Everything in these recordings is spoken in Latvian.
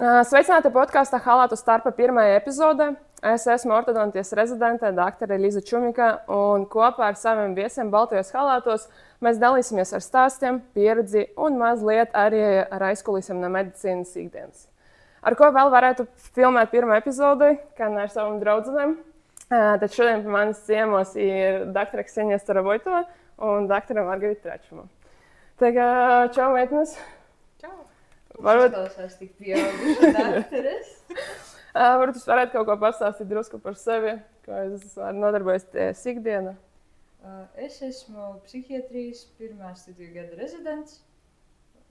Sveicināti podkāstā Halātu starpa pirmajā epizodē. Es esmu ortodontijas rezidente, doktore Līza Čumika, un kopā ar saviem viesiem Baltajos halātos mēs dalīsimies ar stāstiem, pieredzi un mazliet arī ar aizkulisēm no medicīnas ikdienas. Ar ko vēl varētu filmēt pirmo epizodi, kā ar saviem draudzenēm. Tad šodien pie manis ciemos ir doktore Ksenija Starovoitova un doktore Margarita Tračuma. Čau, meitenes! Čau! Varbūt Klausās tik pieauguši dakteres. Varbūt jūs varētu kaut ko pastāstīt drusku par sevi, kā jūs nodarbojaties ikdienā. Es esmu psihiatrijas pirmā studiju gada rezidents.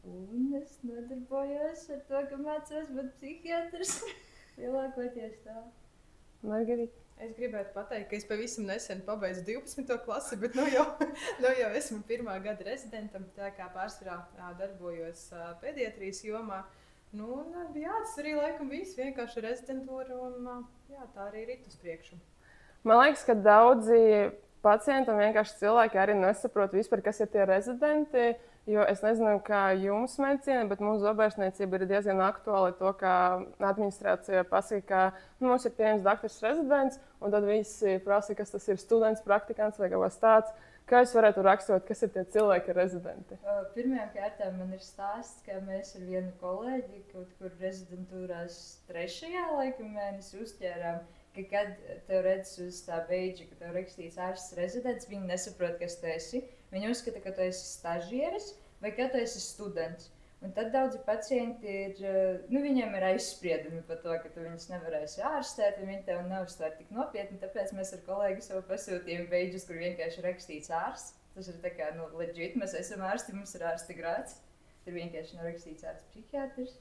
Un es nodarbojos ar to, ka mācos būt psihiatrs. Lielākoties tā. Margarita. Es gribētu pateikt, ka es pavisam nesen pabeidzu 12. klasi, bet nu jau esmu pirmā gada rezidentam, tā kā pārsvarā darbojos pediatrijas jomā. Nu, un jā, tas arī laikam viss vienkārši rezidentūra un jā, tā arī rit uz priekšu. Man liekas, ka daudzi pacienti un vienkārši cilvēki arī nesaprot vispār, kas ir tie rezidenti. Jo es nezinu, kā jums medicīna, bet mūsu zobārstniecība ir diezgan aktuāla. To, kā administrācija pasaka, ka mums ir pieejams doktors rezidents, un tad visi prasa, kas tas ir students, praktikants vai kaut kas tāds. Kā jūs varētu raksturot, kas ir tie cilvēki rezidenti? Pirmajām kārtām man ir stāsts, ka mēs ar vienu kolēģi kaut kur rezidentūrās 3. mēnesī uzķērām, ka, kad tev redz uz tā beidža, ka tev rakstīts ārsts rezidents, viņi nesaprot, kas tu esi. Viņi uzskata, ka tu esi stažieris vai ka tu esi students. Un tad daudzi pacienti viņiem ir aizspriedumi par to, ka tu viņus nevarēsi ārstēt, un viņi tev neuztver tik nopietni. Tāpēc mēs ar kolēģi sev pasūtījām beidžus, kur vienkārši rakstīts ārsts. Tas ir tā kā, legit, mēs esam ārsti, mums ir ārsta grāds. Tur vienkārši nav rakstīts ārsts psihiatrs.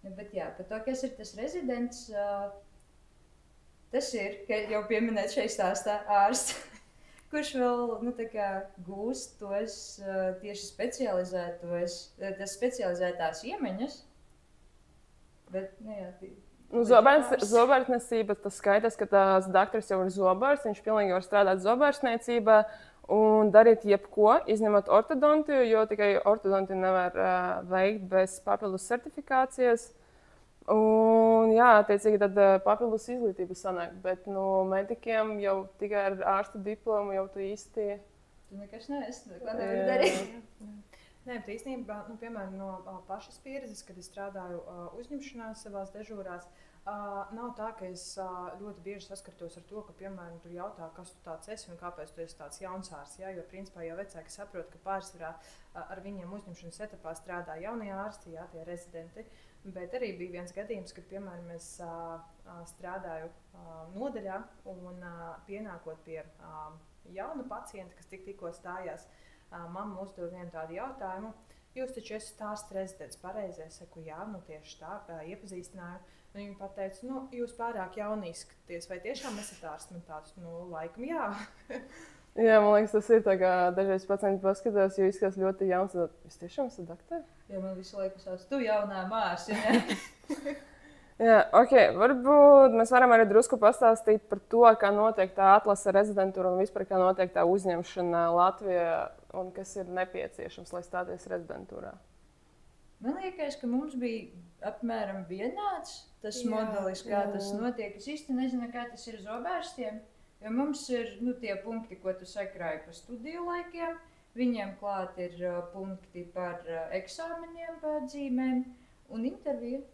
Bet jā, par to, kas ir tas rezidents, tas ir, ka jau pieminēt šeit stāstā ārsts. Kurš vēl gūst tos tieši specializētās iemaņas. Bet, zobārstniecība, tas skaitās, ka tās doktors jau ir zobārsts, viņš pilnīgi var strādāt zobārstniecībā un darīt jebko, izņemot ortodontiju, jo tikai ortodontiju nevar veikt bez papildus certifikācijas. Un, jā, attiecīgi tad papildus izglītība sanāk, bet medikiem jau tikai ar ārsta diplomu jau tu īsti... Tu nekas neesi, ko nevari darīt. Nē, bet īstenībā, piemēram, no pašas pieredzes, kad es strādāju uzņemšanās savās dežūrās, nav tā, ka es ļoti bieži saskartos ar to, ka, piemēram, tur jautā, kas tu tāds esi un kāpēc tu esi tāds jauns ārsts. Ja? Jo, principā, jau vecāki saprot, ka pārsvarā ar viņiem uzņemšanas etapā strādā jaunie ārsti, jā, tie rezidenti. Bet arī bija viens gadījums, kad, piemēram, es strādāju nodaļā un pienākot pie jauna pacienta, kas tikko stājās, mamma uzdeva vienu tādu jautājumu. Jūs taču esat ārsts rezidents, pareizi? Es saku, jā, tieši tā, iepazīstināju. Viņa pateica, jūs pārāk jauni izskaties, vai tiešām esat ārsts? Man tāds, laikam jā. Jā, man liekas, tas ir tā, kā dažreiz pacienti paskatās, jo izskatās ļoti jauns. Jūs tiešām esat doktori? Jā, man visu laiku sauc, tu jaunā māsa, ja? Jā, ok, varbūt mēs varam arī drusku pastāstīt par to, kā notiek tā atlase rezidentūra un vispār kā notiek tā uzņemšana Latvijā un kas ir nepieciešams, lai stāties rezidentūrā. Man liekas, ka mums bija apmēram vienāds tas modelis, kā tas notiek. Es īsti nezinu, kā tas ir zobārstiem, jo mums ir tie punkti, ko tu sakrāji pa studiju laikiem. Viņiem klāt ir punkti par eksāmeniem, par atzīmēm un interviju.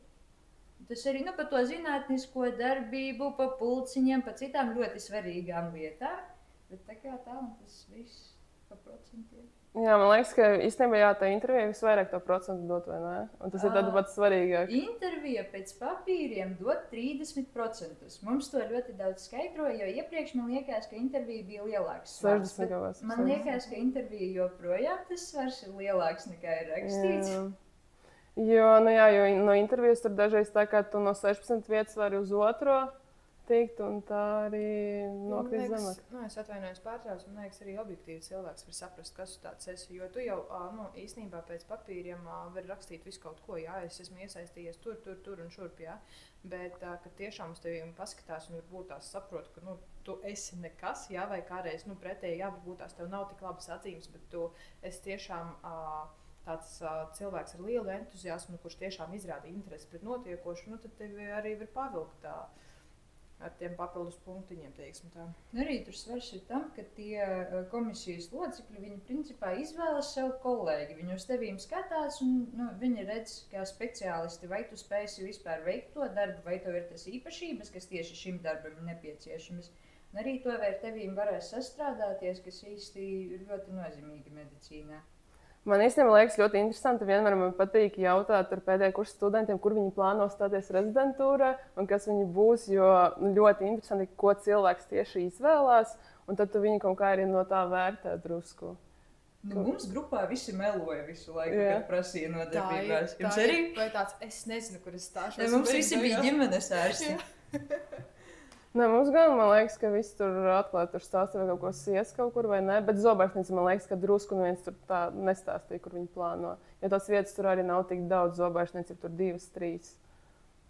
Tas arī par to zinātnisko darbību, pa pulciņiem, pa citām ļoti svarīgām lietām. Bet tā kā tā, un tas viss pa procentiem. Jā, man liekas, ka īstenībā tā intervija visvairāk to procentu dot, vai ne? Un tas ir tad pats svarīgāk. Intervija pēc papīriem dot 30%. Mums to ļoti daudz skaidroja, jo iepriekš man liekas, ka intervija bija lielāks svars. 60. Man liekas, ka intervija joprojām tas svars ir lielāks nekā ir rakstīts. Jo no intervijas tur dažreiz tā, ka tu no 16 vietas vari uz otro tikt, un tā arī nokrīt zemāk. Es atvainojos pārtrauc, man liekas, arī objektīvi cilvēks var saprast, kas tu tāds esi, jo tu jau īstenībā pēc papīriem var rakstīt visu kaut ko, jā, es esmu iesaistījies tur un šurp, jā, bet, kad tiešām uz teviem paskatās un varbūt tās saprot, ka, tu esi nekas, jā, vai kādreiz, pretēji, jā, varbūt tās tev nav tik labas atzīmes, bet tu esi tiešām tāds cilvēks ar lielu entuziasmu, kurš tiešām izrāda interesi pret notiekošu, tad tevi arī var pavilkt ar tiem papildus punktiņiem, teiksim tā. Arī tur svars ir tam, ka tie komisijas locekļi, viņi principā izvēlas sev kolēģi. Viņi uz tevīm skatās un viņi redz kā speciālisti, vai tu spēsi vispār veikt to darbu, vai tev ir tas īpašības, kas tieši šim darbam ir nepieciešamas. Un arī to vai ar tevīm varēs sastrādāties, kas īsti ir ļoti nozīmīgi medicīnā. Man īstenībā liekas ļoti interesanti. Vienmēr man patīk jautāt ar pēdējā kursa studentiem, kur viņi plāno stāties rezidentūrā un kas viņi būs. Jo ļoti interesanti, ko cilvēks tieši izvēlās. Un tad tu viņu kaut kā arī no tā vērtē drusku. Mums grupā visi meloja visu laiku, kad prasīja nodarbībās. Jums arī? Vai tāds, es nezinu, kur es stāšos. Mums visi bija ģimenes ārsti. Nē, mums gan, man liekas, ka visi tur atklāti tur stāstīja kaut ko sies kaut kur vai ne, bet zobārstniece, man liekas, ka drusku neviens tur tā nestāstīja, kur viņi plāno. Jo tās vietas tur arī nav tik daudz, zobārstniece ir tur 2, 3.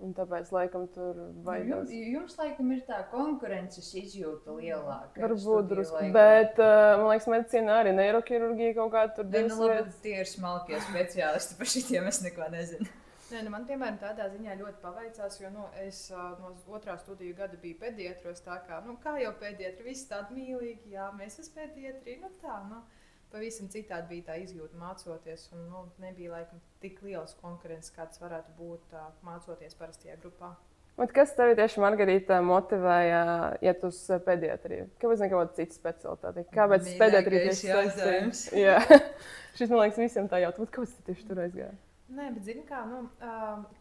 Un tāpēc, laikam, tur vajadzēs. Jums, laikam, ir tā konkurences izjūta lielāka. Varbūt drusku, bet, man liekas, medicīna arī neiroķirurģija kaut kā tur 2 vietas. Tie ir smalkie speciālisti, par šitiem es neko nezinu. Man, piemēram, tādā ziņā ļoti paveicās, jo es no 2. studiju gada biju pediatros, tā kā, kā jau pediatri, visi tādi mīlīgi, jā, mēs uz pediatriju, pavisam citādi bija tā izjūta mācoties, un nebija laikam tik liels konkurences, kāds varētu būt mācoties parastajā grupā. Un kas tevi tieši, Margarita, motivēja iet uz pediatriju? Kāpēc ne kaut kāda cita specialitāte? Kāpēc pediatrija tieši jautājums? Jā, šis, man liekas, visiem tā jautā, kāpēc tu tieši tur aizgāji? Nē, bet zini kā,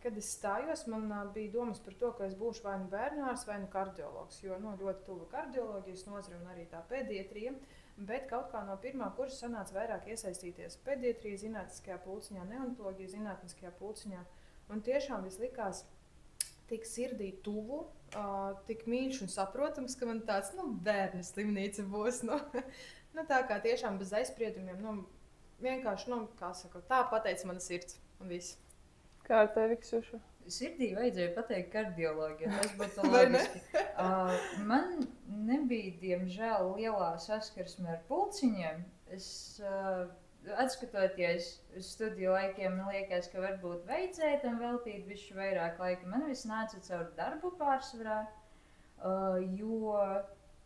kad es stājos, man bija domas par to, ka es būšu vai nu bērnārs, vai nu kardiologs, jo ļoti tuva kardioloģijas nozare un arī tā pediatrija, bet kaut kā no pirmā kursa sanāca vairāk iesaistīties pediatrija, zinātniskajā pulciņā, neonatoloģija, zinātniskajā pulciņā, un tiešām viss likās tik sirdī tuvu, tik mīļš un saprotams, ka man tāds, bērnu slimnīca būs, tā kā tiešām bez aizspriedumiem, vienkārši, kā saka, tā pateica mana sirds. Un viss. Kā ar tevi, Ksuša? Sirdī vajadzēja pateikt kardioloģiju. Tas būtu loģiski. Man nebija, diemžēl, lielā saskarsme ar pulciņiem. Es, atskatoties uz studiju laikiem, man liekas, ka varbūt vajadzēja tam veltīt bišķi vairāk laika. Man viss nāca caur darbu pārsvarā, jo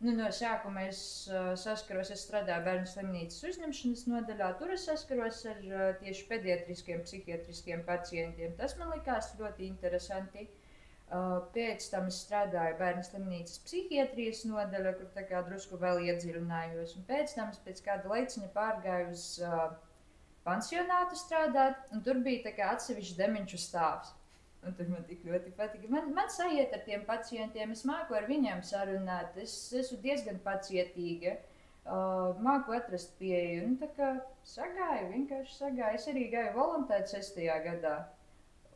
no sākuma es saskaros, es strādāju bērnu slimnīcas uzņemšanas nodaļā. Tur es saskaros ar tieši pediatriskiem, psihiatriskiem pacientiem. Tas man likās ļoti interesanti. Pēc tam es strādāju bērnu slimnīcas psihiatrijas nodaļā, kur tā kā drusku vēl iedziļinājos. Un pēc tam es pēc kāda laiciņa pārgāju uz pansionātu strādāt, un tur bija tā kā atsevišķs demenču stāvs. Un tur man tik ļoti patika. Man sajiet ar tiem pacientiem, es māku ar viņiem sarunāt, es esmu diezgan pacietīga, māku atrast pieeju. Tā kā vienkārši sagāju. Es arī gāju volontēt 6. gadā.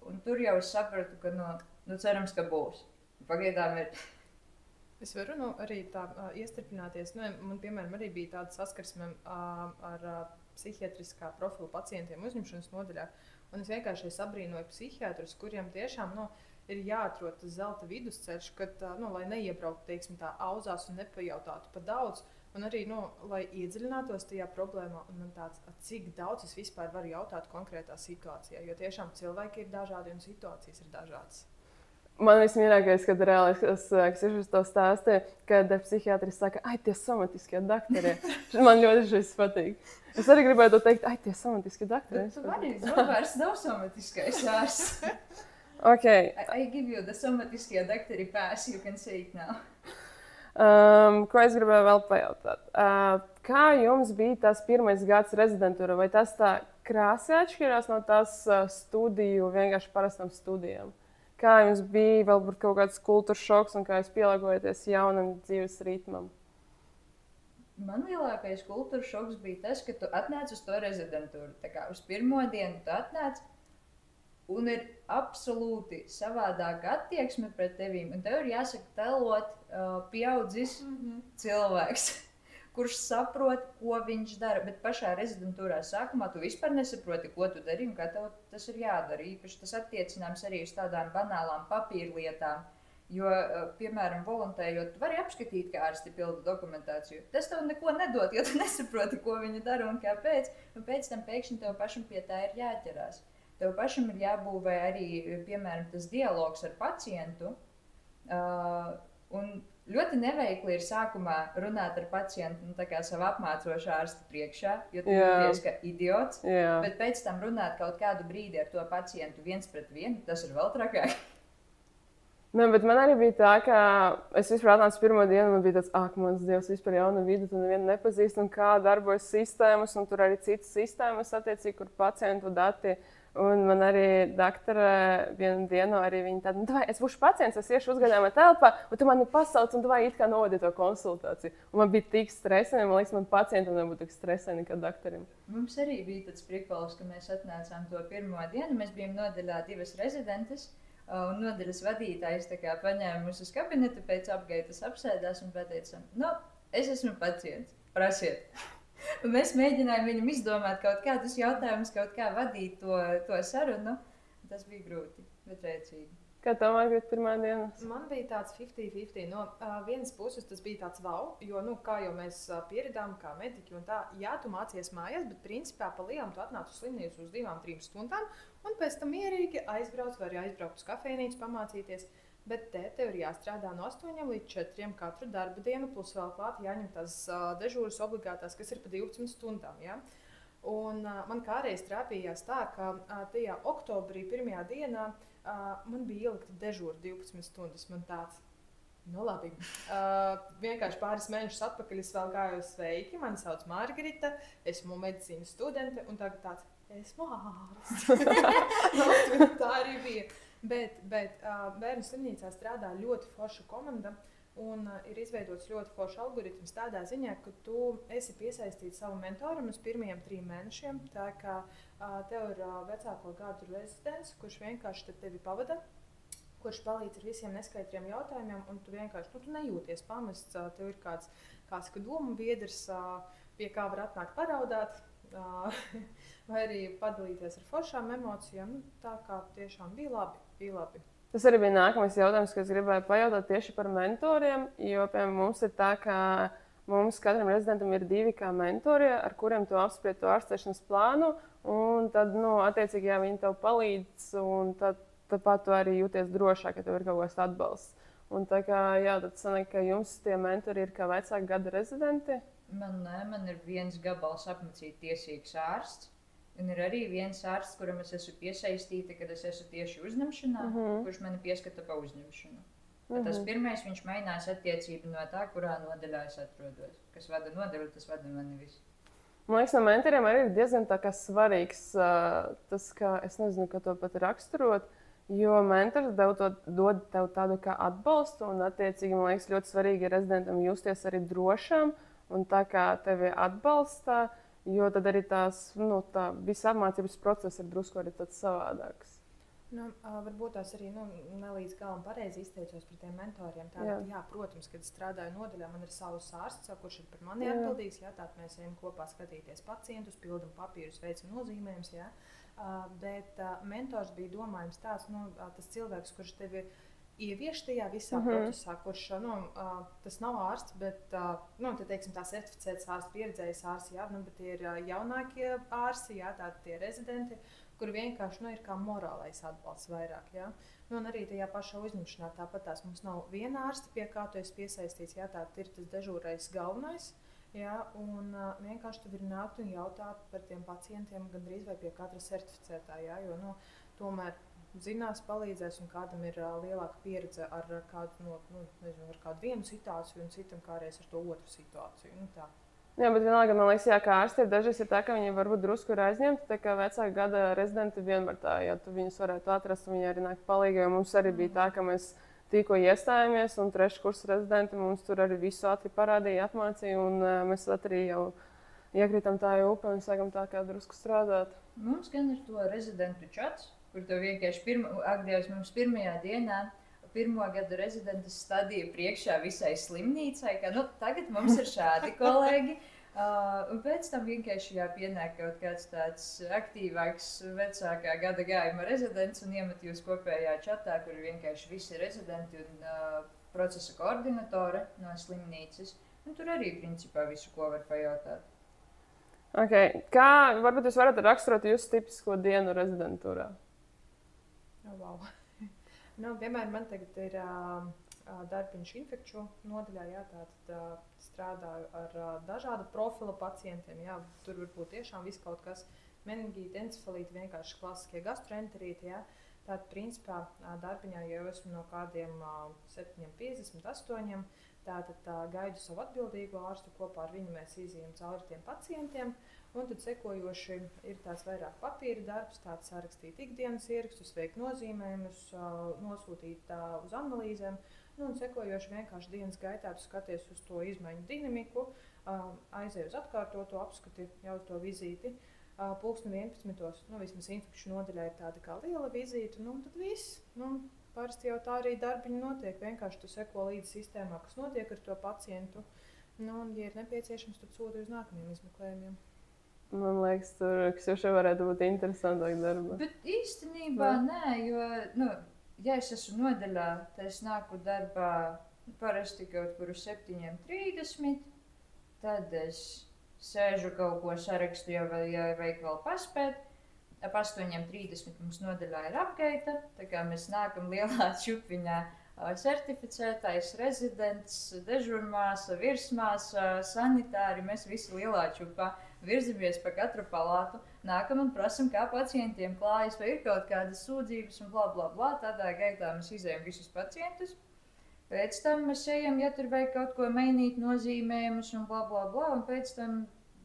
Un tur jau es sapratu, ka cerams, ka būs. Pagaidām ir. Es varu arī tā iestripināties. Man, piemēram, arī bija tāda saskarsme ar psihiatriskā profila pacientiem uzņemšanas nodaļā. Un es vienkārši abrīnoju psihiatrus, kuriem tiešām ir jāatrod tas zelta vidusceļš, kad, lai neiebrauktu, teiksim, tā auzās un nepajautātu pa daudz. Un arī, lai iedziļinātos tajā problēmā. Un man tāds, cik daudz es vispār varu jautāt konkrētā situācijā. Jo tiešām cilvēki ir dažādi un situācijas ir dažādas. Man vismīļākais, kad reāli es uz to stāstīju, kad psihiatris saka, tie somatiskie dakterie. Man ļoti šis patīk. Es arī gribētu teikt, tie somatiskie dakterie. Tu vari, zobārs nav somatiskais ārsts. Okay. I give you the somatiskie dakteri pass, you can say it now. Ko es gribēju vēl pajautāt? Kā jums bija tas pirmais gads rezidentūra? Vai tas tā krāsā atšķirās no tās studiju, vienkārši parastam studijām? Kā jums bija varbūt kaut kāds kultūras šoks un kā jūs pielāgojaties jaunam dzīves ritmam? Man lielākais kultūras šoks bija tas, ka tu atnāc uz to rezidentūru. Tā kā uz pirmo dienu tu atnāc un ir absolūti savādāka attieksme pret tevīm. Un tev ir jāsaka telot pieaudzis cilvēks, kurš saprot, ko viņš dara. Bet pašā rezidentūrā sākumā tu vispār nesaproti, ko tu dari un kā tev tas ir jādara. Īpaši tas attiecināms arī uz tādām banālām papīrlietām, Jo, piemēram, volontējot, tu vari apskatīt, kā ārsti pilda dokumentāciju. Tas tev neko nedod, jo tu nesaproti, ko viņi dara un kāpēc. Un pēc tam pēkšņi tev pašam pie tā ir jāķerās. Tev pašam ir jābūvē arī, piemēram, tas dialogs ar pacientu. Un ļoti neveikli ir sākumā runāt ar pacientu, tā kā savu apmācošu ārstu priekšā, jo tu jūties kā idiots. Bet pēc tam runāt kaut kādu brīdi ar to pacientu 1-1, tas ir vēl trakāk. Ne, bet man arī bija tā, ka es vispār atnācu pirmo dienu, man bija tāds, mans Dievs, vispār jauna vide, tu nevienu nepazīst, un kā darbojas sistēmas, un tur arī citas sistēmas, attiecīgi, kur pacientu dati. Un man arī doktore vienu dienu arī viņa tāda, es būšu pacients, es iešu uzgaidāmā telpā, un tu mani pasauc, un tu vai it kā novadi to konsultāciju. Un man bija tik stresēni, man liekas, man pacientam nebūtu tik stresēni kā doktorim. Mums arī bija tāds prikols, ka mēs atnācām to pirmo dienu, mēs bijām nodaļā 2 rezidentes, un nodaļas vadītājs paņēma mūs uz kabinetu, pēc apgaitas apsēdās un pateica, es esmu pacients, prasiet. Un mēs mēģinājām viņam izdomāt kaut kādus jautājumus, kaut kā vadīt to sarunu. Tas bija grūti, bet rēcīgi. Kā tev bija pirmā diena? Man bija tāds 50-50. No vienas puses tas bija tāds wow, jo, kā jau mēs pieredām, kā mediķi un tā, tu mācies mājās, bet principā pa lielām tu atnāc uz slimnīcu uz 2-3 stundām, un pēc tam mierīgi aizbrauc vai arī aizbraukt uz kafejnīcu pamācīties. Bet tev ir jāstrādā no 8 līdz 4 katru darba dienu, plus vēl klāt jāņem tās dežūras obligātās, kas ir pa 12 stundām. Ja? Un man kādreiz trāpījās tā, ka tajā oktobrī pirmajā dienā man bija ielikta dežūra 12 stundas. Man tāds, labi. Vienkārši pāris mēnešus atpakaļ es vēl gāju sveiki, mani sauc Margarita, esmu medicīnas studente, un tagad tāds, esmu ārsts. Tā arī bija. Bet bērnu slimnīcā strādā ļoti forša komanda un ir izveidots ļoti foršs algoritms tādā ziņā, ka tu esi piesaistīts savu mentoram uz pirmajiem 3 mēnešiem. Tā kā tev ir vecāko gadu rezidents, kurš vienkārši tevi pavada, kurš palīdz ar visiem neskaidriem jautājumiem, un tu vienkārši tu nejūties pamests. Tev ir kāds domu biedrs, pie kā var atnākt paraudāt, vai arī padalīties ar foršām emocijām. Tā kā tiešām bija labi. Tas arī bija nākamais jautājums, ko es gribēju pajautāt tieši par mentoriem. Jo, piemēram, mums ir tā, ka mums katram rezidentam ir 2 kā mentori, ar kuriem tu apspried to ārstēšanas plānu. Un tad, attiecīgi, ja viņi tev palīdz, un tāpat tu arī jūties drošāk, ka tev ir kaut kāds atbalsts. Un tā kā, tad sanāk, ka jums tie mentori ir kā vecāka gada rezidenti? Man ir viens gabals apmācīt tiesīgs ārsts. Un ir arī viens ārsts, kuram es esmu piesaistīta, kad es esmu tieši uzņemšanā, kurš mani pieskata pa uzņemšanu. Tas pirmais, viņš mainās attiecību no tā, kurā nodaļā es atrodos. Kas vada nodaļu, tas vada mani visu. Man liekas, no mentoriem arī ir diezgan svarīgs tas, ka es nezinu, kā to pat raksturot, jo mentors dod tev tādu kā atbalstu, un attiecīgi, man liekas, ļoti svarīgi ir rezidentam justies arī drošam, un tā kā tevi atbalstā. Jo tad arī visa apmācības process ir drusku arī tāds savādāks. Varbūt tās arī nelīdz galam pareizi izteicos par tiem mentoriem. Jā, protams, kad strādāju nodaļā, man ir savs ārsts, kurš ir par mani atbildīgs. Tātad mēs ejam kopā skatīties pacientus, pildam papīrus, veicam nozīmējumus. Bet mentors bija domājams tāds, tas cilvēks, kurš tevi ievieš tajā visā procesā, kurš tas nav ārsts, bet teiksim, tā certificēts ārsts, pieredzējis ārsts, bet tie ir jaunākie ārsti, tādi tie rezidenti, kur vienkārši ir kā morālais atbalsts vairāk. Un arī tajā pašā uzņemšanā tāpat mums nav viena ārsta, pie kā tu esi piesaistīts, tātad ir tas dežūrais galvenais. Un vienkārši tu vari nākt un jautāt par tiem pacientiem gandrīz vai pie katra certificētā, jo tomēr zinās, palīdzēs, un kādam ir lielāka pieredze ar kādu, ar kādu vienu situāciju, un citam kādreiz ar to otru situāciju. Jā, bet vienalga, man liekas, kā ārsti ir dažreiz tā, ka viņi varbūt drusku ir aizņemti, tā kā vecāka gada rezidenti vienmēr tā, ja tu viņus varētu atrast, un viņi arī nāk palīgā, jo mums arī bija tā, ka mēs tikko iestājāmies, un 3. kursa rezidenti mums tur arī visu ātri parādīja, apmācīja, un mēs arī jau iekritam tā upē un sākam tā kā drusku strādāt. Mums gan ir to rezidentu čats, kur to vienkārši mums pirmajā dienā pirmo gadu rezidentes stadiju priekšā visai slimnīcai, ka tagad mums ir šādi kolēģi, Un pēc tam vienkārši pienāk kaut kāds tāds aktīvāks, vecākā gada gājuma rezidents un iemet jūs kopējā čatā, kur vienkārši visi rezidenti un procesa koordinatore no slimnīcas. Un tur arī, principā, visu, ko var pajautāt. Okay. Kā varbūt jūs varat raksturot jūsu tipisko dienu rezidentūrā? Wow. Piemēram, man tagad ir darbiņš infekciju nodaļā, tātad strādāju ar dažādu profilu pacientiem. Jā, tur var būt tiešām viss kaut kas meningīti, encefalīti, vienkārši klasiskie gastroenterīti. Tātad, principā, darbiņā jau esmu no kādiem 7:50, 8. Tātad gaidu savu atbildīgo ārstu, kopā ar viņu mēs izījām cauri tiem pacientiem. Un tad sekojoši ir tāds vairāk papīra darbs, tāds sarakstīt ikdienas ierakstus, veikt nozīmējumus, nosūtīt uz analīzēm. Un sekojoši vienkārši dienas gaitā tu skaties uz to izmaiņu dinamiku, aizēju uz atkārtoto apskati, jau uz to vizīti. Pulksten 11. Vismaz infekciju nodaļā ir tāda kā liela vizīte, un tad viss. Parasti jau tā arī darbiņi notiek. Vienkārši tu seko līdzi sistēmā, kas notiek ar to pacientu. Un, ja ir nepieciešams, tad sūti uz nākamajiem izmeklējumiem. Man liekas, tur Ksuša varētu būt interesantāk darba. Bet īstenībā nē, jo, ja es esmu nodaļā, tad es nāku darbā parasti kaut kur uz 7:30, tad es sēžu kaut ko sarakstu, ja vajag vēl paspēt. Ap 8:30 mums nodaļā ir apgaita, tā kā mēs nākam lielā čupiņā certificētais rezidents, dežurmāsa, virsmāsa, sanitāri, mēs visi lielā čupā virzamies pa katru palātu, nākam un prasam, kā pacientiem klājas, vai ir kaut kādas sūdzības un bla. Tādā gaitā mēs izējam visus pacientus. Pēc tam mēs ejam, ja tur vajag kaut ko mainīt, nozīmējumus un bla. Un pēc tam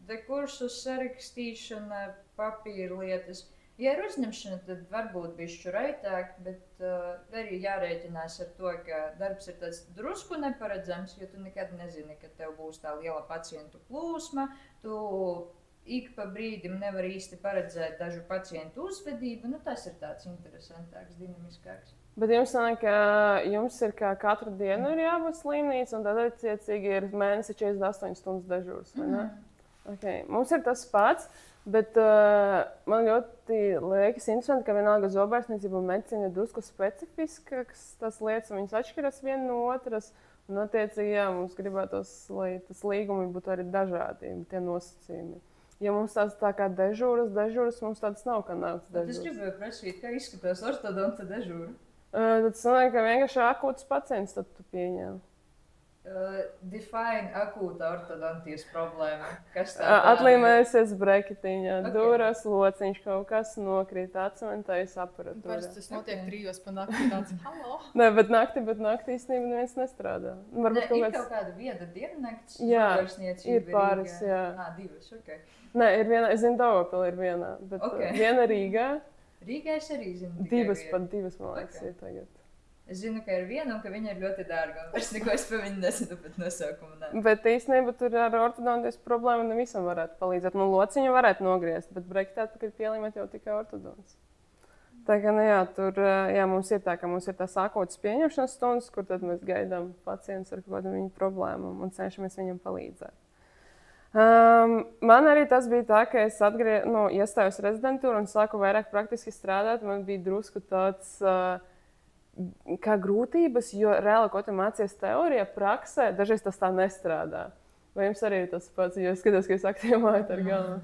dekursus, sarakstīšana, papīra lietas. Ja ir uzņemšana, tad varbūt bišķi raitāk, bet arī jārēķinās ar to, ka darbs ir tāds drusku neparedzams, jo tu nekad nezini, ka tev būs tā liela pacientu plūsma, tu ik pa brīdim nevar īsti paredzēt dažu pacientu uzvedību, tas ir tāds interesantāks, dinamiskāks. Bet jums sanāk, ka jums ir kā katru dienu ir jābūt slimnīca, un tad attiecīgi ir mēnesi 48 stundas dežūrs, vai ne? Okay. Mums ir tas pats. Bet man ļoti liekas interesanti, ka vienalga zobārstniecība un medicīna ir drusku specifiskas tas lietas, un viņas atšķiras viena no otras. Un attiecīgi, jā, mums gribētos, lai tas līgumi būtu arī dažādi, tie nosacījumi. Ja mums tāds tā kā dežūras, mums tāds nav kā nakts dežūras. Es gribēju prasīt, kā izskatās ortodonta dežūra? Tad sanāk, ka vienkārši akūts pacients tad tu pieņem. Define akūta ortodontijas problēma. Kas tā? Atlīmējusies breketiņā, dūras, lociņš, kaut kas nokrīt, atcementējas aparatūrā. Parasti tas notiek 3 pa naktī tāds, halo! Nē, bet naktī īstenībā neviens nestrādā. Varbūt ir kaut kāda vieda diennakts? Jā, ir pāris, jā. 2, ok. Nē, ir viena, es zinu, Daugavpilī ir viena, bet viena Rīgā. Rīgā es arī zinu. Divas, man liekas, ir tagad. Es zinu, ka ir viena un ka viņa ir ļoti dārga. Es neko par viņu nezinu, bet nosaukumu ne. Bet īstenībā tur ar ortodontijas problēmu nevisam varētu palīdzēt. Lociņu varētu nogriezt, bet breketēt atpakaļ pielīmēt jau tikai ortodonts. Tā kā, tur mums ir tā, ka mums ir tā sākotas pieņemšanas stundas, kur tad mēs gaidām pacientus ar kaut kādām viņu problēmām un cenšamies viņam palīdzēt. Man arī tas bija tā, ka es iestājos rezidentūru un sāku vairāk praktiski strādāt. Man bija drusku tāds kā grūtības, jo reāli, ko tu mācies teorijā, praksē, dažreiz tas tā nestrādā. Vai jums arī ir tas pats, jo es skatos, ka jūs aktīvi mājat ar galvu?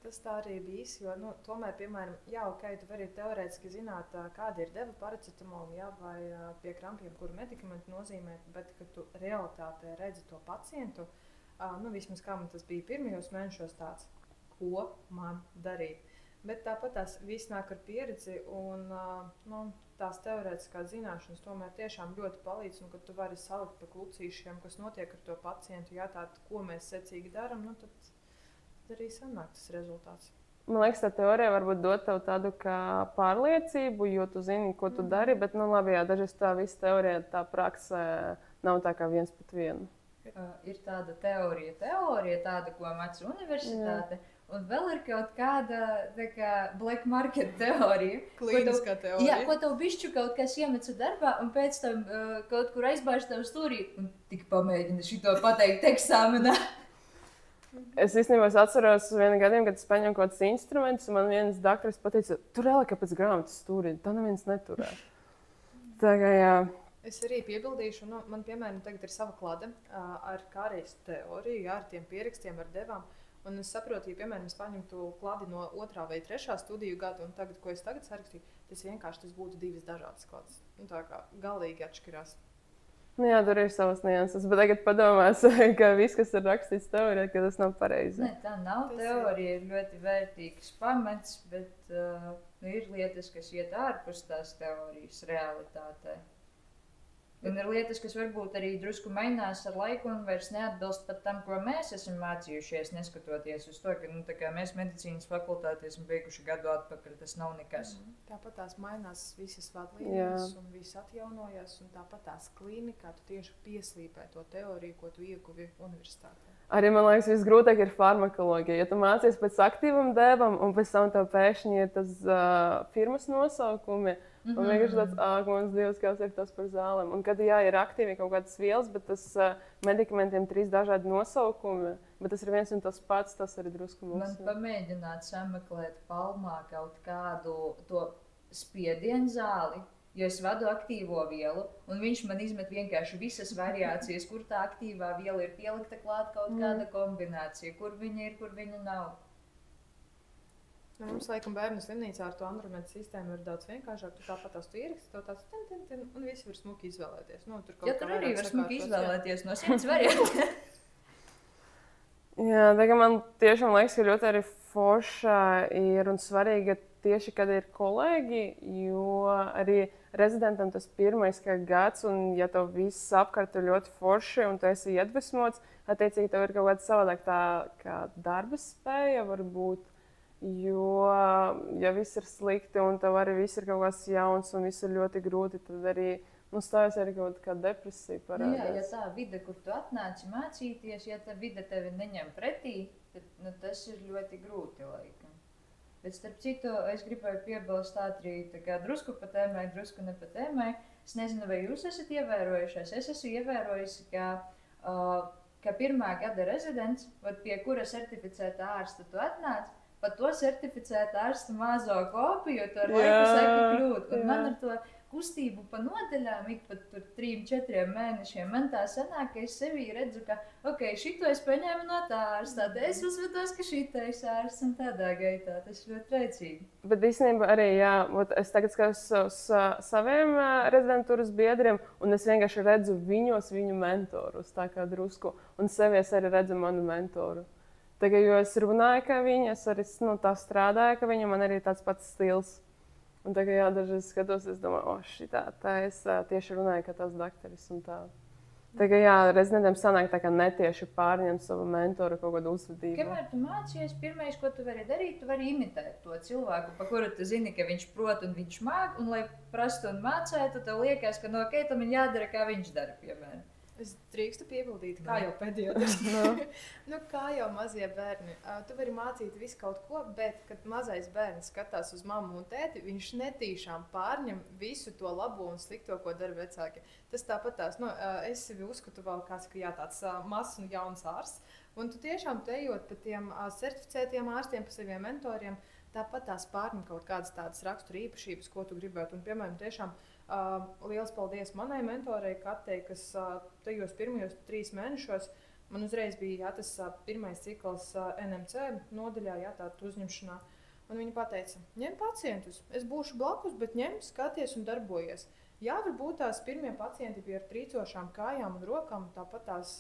Tas tā arī bijis, jo tomēr, piemēram, tu vari teorētiski zināt, kāda ir deva paracetamola, vai pie krampiem, kuru medikamentu nozīmēt, bet, kad tu realitātē redzi to pacientu, vismaz kā man tas bija pirmajos mēnešos tāds, ko man darīt. Bet tāpat tās viss nāk ar pieredzi, un tās teorētiskās zināšanas tomēr tiešām ļoti palīdz. Un, kad tu vari salikt pa klucīšiem, kas notiek ar to pacientu, ko mēs secīgi darām, tad arī sanāk tas rezultāts. Man liekas, tā teorija varbūt dod tev tādu kā pārliecību, jo tu zini, ko tu dari, bet, labi, dažreiz tā visa teorija, tā praksē nav tā kā 1 pret 1. Ir tāda teorija, tāda, ko māca universitāte. Un vēl ir kaut kāda black market teorija. Klīniskā teorija. Jā, ko tev bišķu kaut kas iemeca darbā, un pēc tam kaut kur aizbāž tev stūrī, un tik pamēģina šito pateikt eksāmenā. Es īstenībā atceros vienu gadījumu, kad es paņēmu kaut kādus instrumentus, un man viens daktaris pateica, tur ielika pēc grāmatas stūrī, tā neviens neturē. Tā kā jā. Es arī piebildīšu, man piemēram tagad ir sava klade ar kārējas teoriju, jā, ar tiem pierakstiem, ar devām. Un es saprotu, ja piemēram es paņemtu kladi no 2. vai 3. studiju gada, un tagad, ko es tagad sarakstīju, tas būtu 2 dažādas klades. Tā kā galīgi atšķirās. Nu jā, tur ir savas nianses, bet tagad padomās, ka viss, kas ir rakstīts teorijā, ka tas nav pareizi. Ne, tā nav teorija, ir ļoti vērtīgs pamats, bet ir lietas, kas iet ārpus tās teorijas realitātē. Un ir lietas, kas varbūt arī drusku mainās ar laiku un vairs neatbilst pat tam, ko mēs esam mācījušies, neskatoties uz to, ka mēs medicīnas fakultātē esam beiguši gadu atpakaļ, tas nav nekas. Tāpat tās mainās visas vadlīnijas un viss atjaunojas, un tāpat tās klīnikā tu tieši pieslīpē to teoriju, ko tu ieguvi universitātē. Arī, man liekas, visgrūtāk ir farmakoloģija. Ja tu mācies pēc aktīvam dēvam, un pēc tam tev pēkšņi ir tas firmas nosaukumi, un vienkārši tāds, mans Dievs, kas ir tas par zālēm. Un kad jā, ir aktīvi kaut kādas vielas, bet tas medikamentiem 3 dažādi nosaukumi, bet tas ir viens un tas pats, tas arī drusku mums. Man pamēģināt sameklēt palmā kaut kādu to spiedienu zāli, jo es vadu aktīvo vielu, un viņš man izmet vienkārši visas variācijas, kur tā aktīvā viela ir pielikta klāt kaut kāda kombinācija, kur viņa ir, kur viņa nav. Mums, laikam, bērnu slimnīcā ar to Andromedas sistēmu ir daudz vienkāršāk. Tu tāpat tās tu ieraksti, tev tāds tin, un visi var smuki izvēlēties. Tur arī var smuki izvēlēties no 100 variantiem. Jā, tagad man tiešām liekas, ka ļoti arī forša ir un svarīga tieši, kad ir kolēģi, jo arī rezidentam tas pirmais gads, un ja tev viss apkārt ir ļoti forši un tu esi iedvesmots, attiecīgi tev ir kaut kāda savādāk tā kā darba spēja varbūt. Jo, ja viss ir slikti un tev arī viss ir kaut kas jauns un viss ir ļoti grūti, tad arī stājas arī kaut kāda depresija parādās. Jā, ja tā vide, kur tu atnāci mācīties, ja tā vide tevi neņem pretī, tad tas ir ļoti grūti laikam. Bet starp citu, es gribēju piebilst ātri drusku pa tēmai, drusku ne pa tēmai. Es nezinu, vai jūs esat ievērojušies. Es esmu ievērojusi, ka 1. gada rezidents, pie kura certificēta ārsta tu atnāc, pat to certificēta ārsta mazo kopiju, to ar laiku saka kļūt. Un man ar to kustību pa nodaļām, ik pat 3-4 mēnešiem, man tā sanāk, ka es sevī redzu, ka, šito es paņēmu no tā ārstā, tad es uzvedos, ka šitais ārsts un tādā gaitā. Tas ir ļoti rēcīgi. Bet īstenībā arī, jā, es tagad skatos uz saviem rezidentūras biedriem, un es vienkārši redzu viņu mentorus, tā kā drusku, un sevi es arī redzu manu mentoru. Tagad, jo es runāju, ka viņi, es arī tā strādāju, ka viņam man arī tāds pats stils. Un tagad, jā, dažreiz skatos, es domāju, tā es tieši runāju, ka tas dakteris un tā. Tagad, jā, rezidentiem sanāk tā, ka netieši pārņem savu mentoru kaut kādu uzvedību. Kamēr tu mācies, pirmais, ko tu vari darīt, tu vari imitēt to cilvēku, pa kuru tu zini, ka viņš prot un viņš māk, un lai prastu un mācētu, tev liekas, ka tam ir jādara, kā viņš dara, piemēram. Es drīkstu piebildīt, kā jau pēdējos. Kā jau mazie bērni. Tu vari mācīt visu kaut ko, bet, kad mazais bērns skatās uz mammu un tēti, viņš netīšām pārņem visu to labo un slikto, ko dara vecāki. Tas tāpat tās, es sevi uzskatu vēl kāds, ka tāds mazs un jauns ārsts. Un tu tiešām ejot pa tiem certificētiem ārstiem, pa saviem mentoriem, tāpat tās pārņem kaut kādas tādas rakstura īpašības, ko tu gribētu. Un, piemēram, tiešām liels paldies manai mentorei Katei, kas tajos pirmajos 3 mēnešos man uzreiz bija tas pirmais cikls NMC nodaļā, tāda uzņemšanā. Un viņa pateica, ņem pacientus, es būšu blakus, bet ņem, skaties un darbojies. Jā, varbūt tās pirmie pacienti bija ar trīcošām kājām un rokām, tāpat tās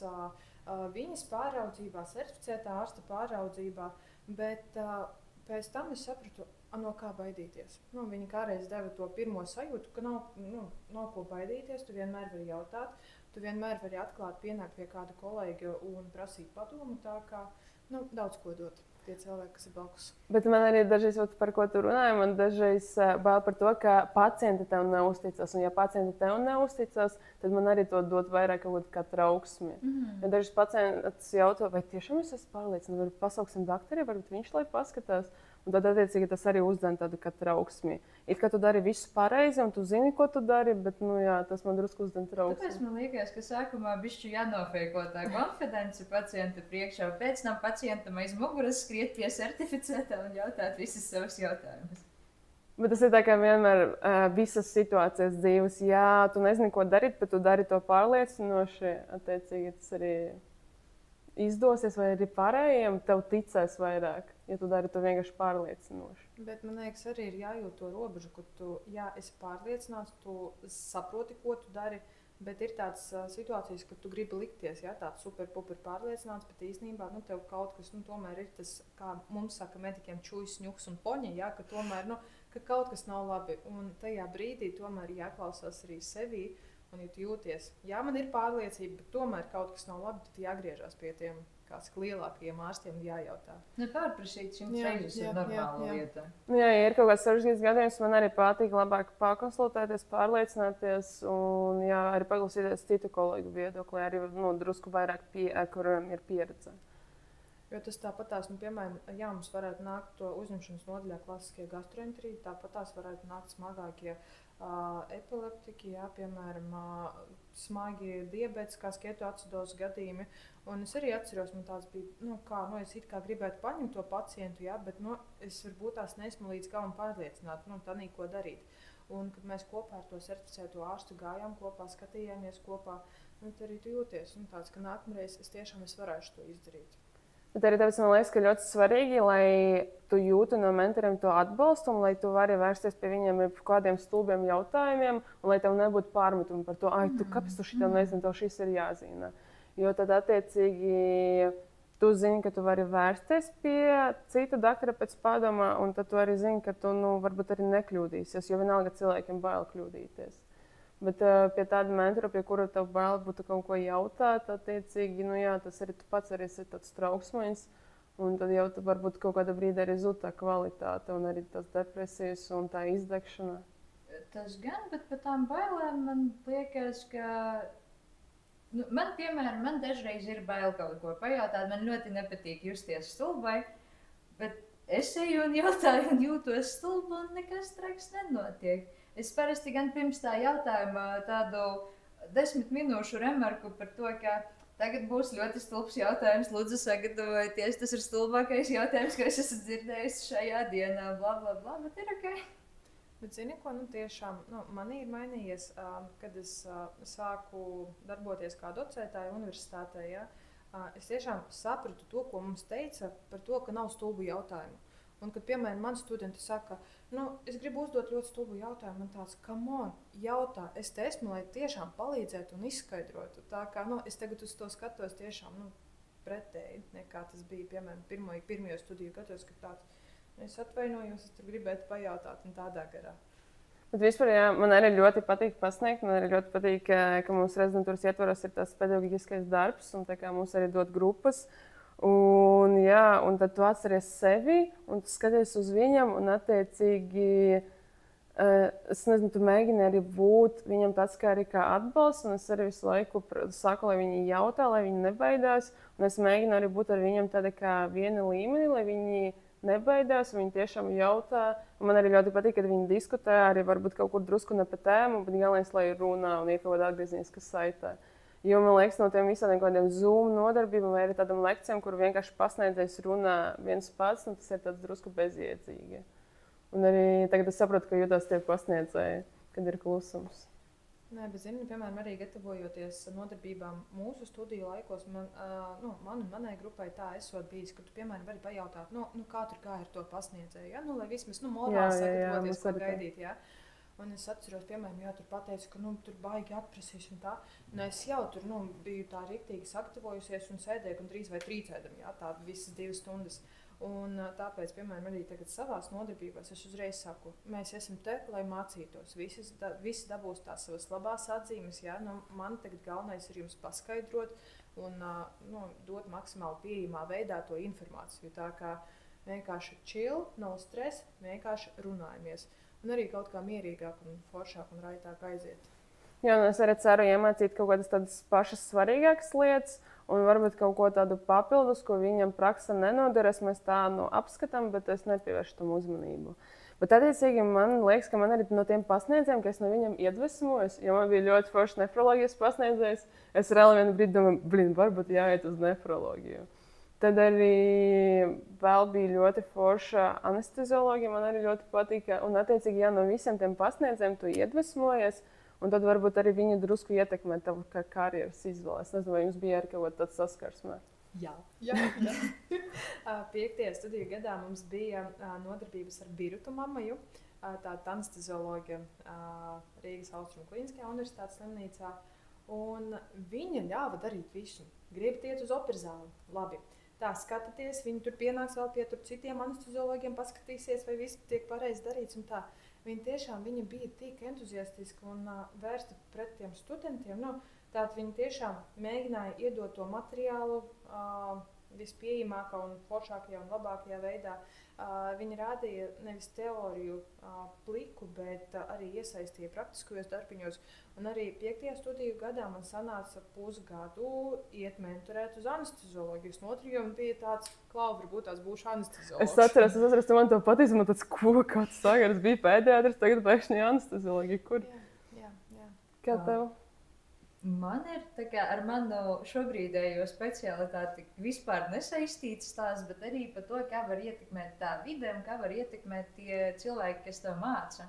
viņas pāraudzībā, certificētā ārsta pāraudzībā, bet pēc tam es sapratu, no kā baidīties. Viņa kādreiz deva to pirmo sajūtu, ka nav ko baidīties, tu vienmēr vari jautāt, tu vienmēr vari atklāt, pienākt pie kāda kolēģa un prasīt padomu, tā kā daudz ko dot. tie cilvēki, kas ir blakus. Bet man arī dažreiz, par ko tu runāji, man dažreiz bail par to, ka pacienti tev neusticas. Un ja pacienti tev neusticas, tad man arī to dod vairāk kaut kā trauksmi. Ja dažreiz pacients jautā, vai tiešām es esmu pārliecināts, varbūt pasauksim doktori, varbūt viņš lai paskatās. Un tad, attiecīgi, tas arī uzdzen tādu kā trauksmi. It kā tu dari visu pareizi, un tu zini, ko tu dari, bet, tas man drusku uzdzen trauksmi. Tāpēc man liekas, ka sākumā bišķi jānofeiko tā konfidence pacienta priekšā, un pēc tam pacientam aiz muguras skriet pie certificētā un jautāt visas savas jautājumus. Bet tas ir tā kā vienmēr visas situācijas dzīves. Jā, tu nezini, ko darīt, bet tu dari to pārliecinoši. Attiecīgi, tas arī izdosies, vai arī pārējiem tev ticēs vairāk, ja tu dari to vienkārši pārliecinoši. Bet man liekas, arī ir jājūt to robežu, ka tu esi pārliecināts, tu saproti, ko tu dari. Bet ir tādas situācijas, kad tu gribi likties tāds super-puper pārliecināts, bet īstenībā tev kaut kas tomēr ir tas, kā mums saka, mediķiem čūjas, ņuks un poņi, ka tomēr ka kaut kas nav labi. Un tajā brīdī tomēr jāklausās arī sevī. Un, ja tu jūties, man ir pārliecība, bet tomēr kaut kas nav labi, tad jāgriežas pie tiem lielākajiem ārstiem un jājautā. Pārprasīt šim ceļus ir normāla lieta. Ja ir kaut kāds sarežģīts gadījums, man arī patīk labāk pakonsultēties, pārliecināties un arī paklausīties citu kolēģu viedokli, arī drusku vairāk kuriem ir pieredze. Jo tas tāpatās, piemēram, mums varētu nākt to uzņemšanas nodaļā klasiskie gastroenterīti, tāpatās varētu nākt smagākie epileptiķi, piemēram, smagi diabētiskās ketoacidozes gadījumi. Un es arī atceros, man tāds bija, es it kā gribētu paņemt to pacientu, bet es varbūt tās neesmu līdz galam pārliecināta, tanī, ko darīt. Un, kad mēs kopā ar to certificēto ārstu gājām kopā, skatījāmies kopā, tad arī tu jūties tāds, ka nākamreiz es tiešām varēšu to izdarīt. Bet arī tāpēc man liekas, ka ļoti svarīgi, lai tu jūti no mentoriem to atbalstu un lai tu vari vērsties pie viņiem ar kādiem stulbiem jautājumiem un lai tev nebūtu pārmetumi par to, kāpēc tu šitā nezini, tev šis ir jāzina. Jo tad attiecīgi tu zini, ka tu vari vērsties pie cita doktora pēc padomā un tad tu arī zini, ka tu varbūt arī nekļūdīsies, jo vienalga cilvēkiem bail kļūdīties. Bet pie tāda mentora, pie kura tev bail būtu kaut ko jautāt, attiecīgi, tas arī tu pats arī esi tāds trauksmīgs. Un tad jau varbūt kaut kādā brīdī arī zūd tā kvalitāte un arī tās depresijas un tā izdegšana. Tas gan, bet par tām bailēm man liekas, ka man dažreiz ir bail kaut ko pajautāt. Man ļoti nepatīk justies stulbai, bet es eju un jautāju un jūtos stulba un nekas traks nenotiek. Es parasti gan pirms tā jautājuma tādu 10 minūšu remarku par to, ka tagad būs ļoti stulbs jautājums, lūdzu sagatavojieties, tas ir stulbākais jautājums, ko es esmu dzirdējis šajā dienā, bla, bla, bla, bet ir ok. Bet zini ko, tiešām manī ir mainījies, kad es sāku darboties kā docētāja universitātē, es tiešām sapratu to, ko mums teica par to, ka nav stulbu jautājumu. Un, kad, piemēram, man studenti saka, es gribu uzdot ļoti stulbu jautājumu, man tāds, come on, jautā, es te esmu, lai tiešām palīdzētu un izskaidrotu. Tā kā, es tagad uz to skatos tiešām, pretēji, nekā tas bija, piemēram, pirmajos studiju gados, kad tāds, es atvainojos, es tur gribētu pajautāt un tādā garā. Bet vispār, man arī ļoti patīk pasniegt, man arī ļoti patīk, ka mums rezidentūras ietvaros ir tas pedagoģiskais darbs un tā kā mums arī dod grupas. Un tad tu atceries sevi un tu skaties uz viņam un attiecīgi, es nezinu, tu mēģini arī būt viņam tāds kā atbalsts un es arī visu laiku saku, lai viņi jautā, lai viņi nebaidās un es mēģinu arī būt ar viņam tāda kā viena līmenī, lai viņi nebaidās, viņi tiešām jautā. Un man arī ļoti patīk, kad viņi diskutē, arī varbūt kaut kur drusku ne pa tēmu, bet galvenais, lai runā un ir kaut kāda atgriezniska saitē. Jo man liekas, no tiem visādiem kādiem Zoom nodarbībām vai arī tādām lekcijām, kur vienkārši pasniedzējs runā viens pats, tas ir tāds drusku bezjēdzīgi. Un arī tagad es saprotu, ka jūtos tie pasniedzēji, kad ir klusums. Nē, bet zini, piemēram, arī gatavojoties nodarbībām mūsu studiju laikos, manai grupai tā esot bijis, ka tu, piemēram, vari pajautāt, kā tur gāja ar to pasniedzēju, lai vismaz morāli sagatavoties, ko gaidīt, Un es atceros, piemēram, tur pateicu, ka tur baigi atprasīs un tā. Un es jau tur biju tā riktīgi sagatavojusies un sēdēju gandrīz vai trīcēdam, tā visas 2 stundas. Un tāpēc, piemēram, arī tagad savās nodarbībās es uzreiz saku, mēs esam te, lai mācītos. Visi dabūs tās savas labās atzīmes, man tagad galvenais ir jums paskaidrot un dot maksimāli pieejamā veidā to informāciju. Tā kā vienkārši chill, nav stress, vienkārši runājamies. Un arī kaut kā mierīgāk un foršāk un raitāk aiziet. Jā, un es arī ceru iemācīt kaut kādas tādas pašas svarīgākas lietas, un varbūt kaut ko tādu papildus, ko viņam praksē nenoderēs. Mēs tā apskatām, bet es nepievēršu tam uzmanību. Bet attiecīgi man liekas, ka man arī no tiem pasniedzējiem, ka es no viņiem iedvesmojos, jo man bija ļoti foršs nefroloģijas pasniedzējs, es reāli vienu brīdi domāju, varbūt jāiet uz nefroloģiju. Tad arī vēl bija ļoti forša anestezioloģija, man arī ļoti patika. Un attiecīgi, ja no visiem tiem pasniedzējiem tu iedvesmojies, un tad varbūt arī viņi drusku ietekmē tavu karjeras izvēli. Es nezinu, vai jums bija arī kaut kāds saskarsme. Jā. 5. studiju gadā mums bija nodarbības ar Birutu Mamaju, tāda anestezioloģija Rīgas Austrumu Kliniskajā universitātes slimnīcā. Un viņa ļāva darīt visu. Gribat iet uz operzāli? Labi. Tā skatāties, viņi tur pienāks vēl pie citiem anesteziologiem, paskatīsies, vai viss tiek pareizi darīts un tā. Viņa bija tik entuziastiska un vērsta pret tiem studentiem. Tātad viņi tiešām mēģināja iedot to materiālu vispieejamākā un foršākajā un labākajā veidā. Viņi rādīja nevis teoriju pliku, bet arī iesaistīja praktiskajos darbiņos. Un arī 5. studiju gadā man sanāca pusgadu iet mentorēt uz anestezioloģiju. No otru jomu bija tāds, varbūt tās būšu anesteziologs. Es atceros, tu man to pateici, man tāds, kāds sagars bija pēdējādrs, tagad pēkšņi anestezioloģija. Kur? Jā. Kā tev? Man ir ar manu šobrīdējo specialitāti vispār nesaistīts tās, bet arī par to, kā var ietekmēt tā vide un kā var ietekmēt tie cilvēki, kas tev māca.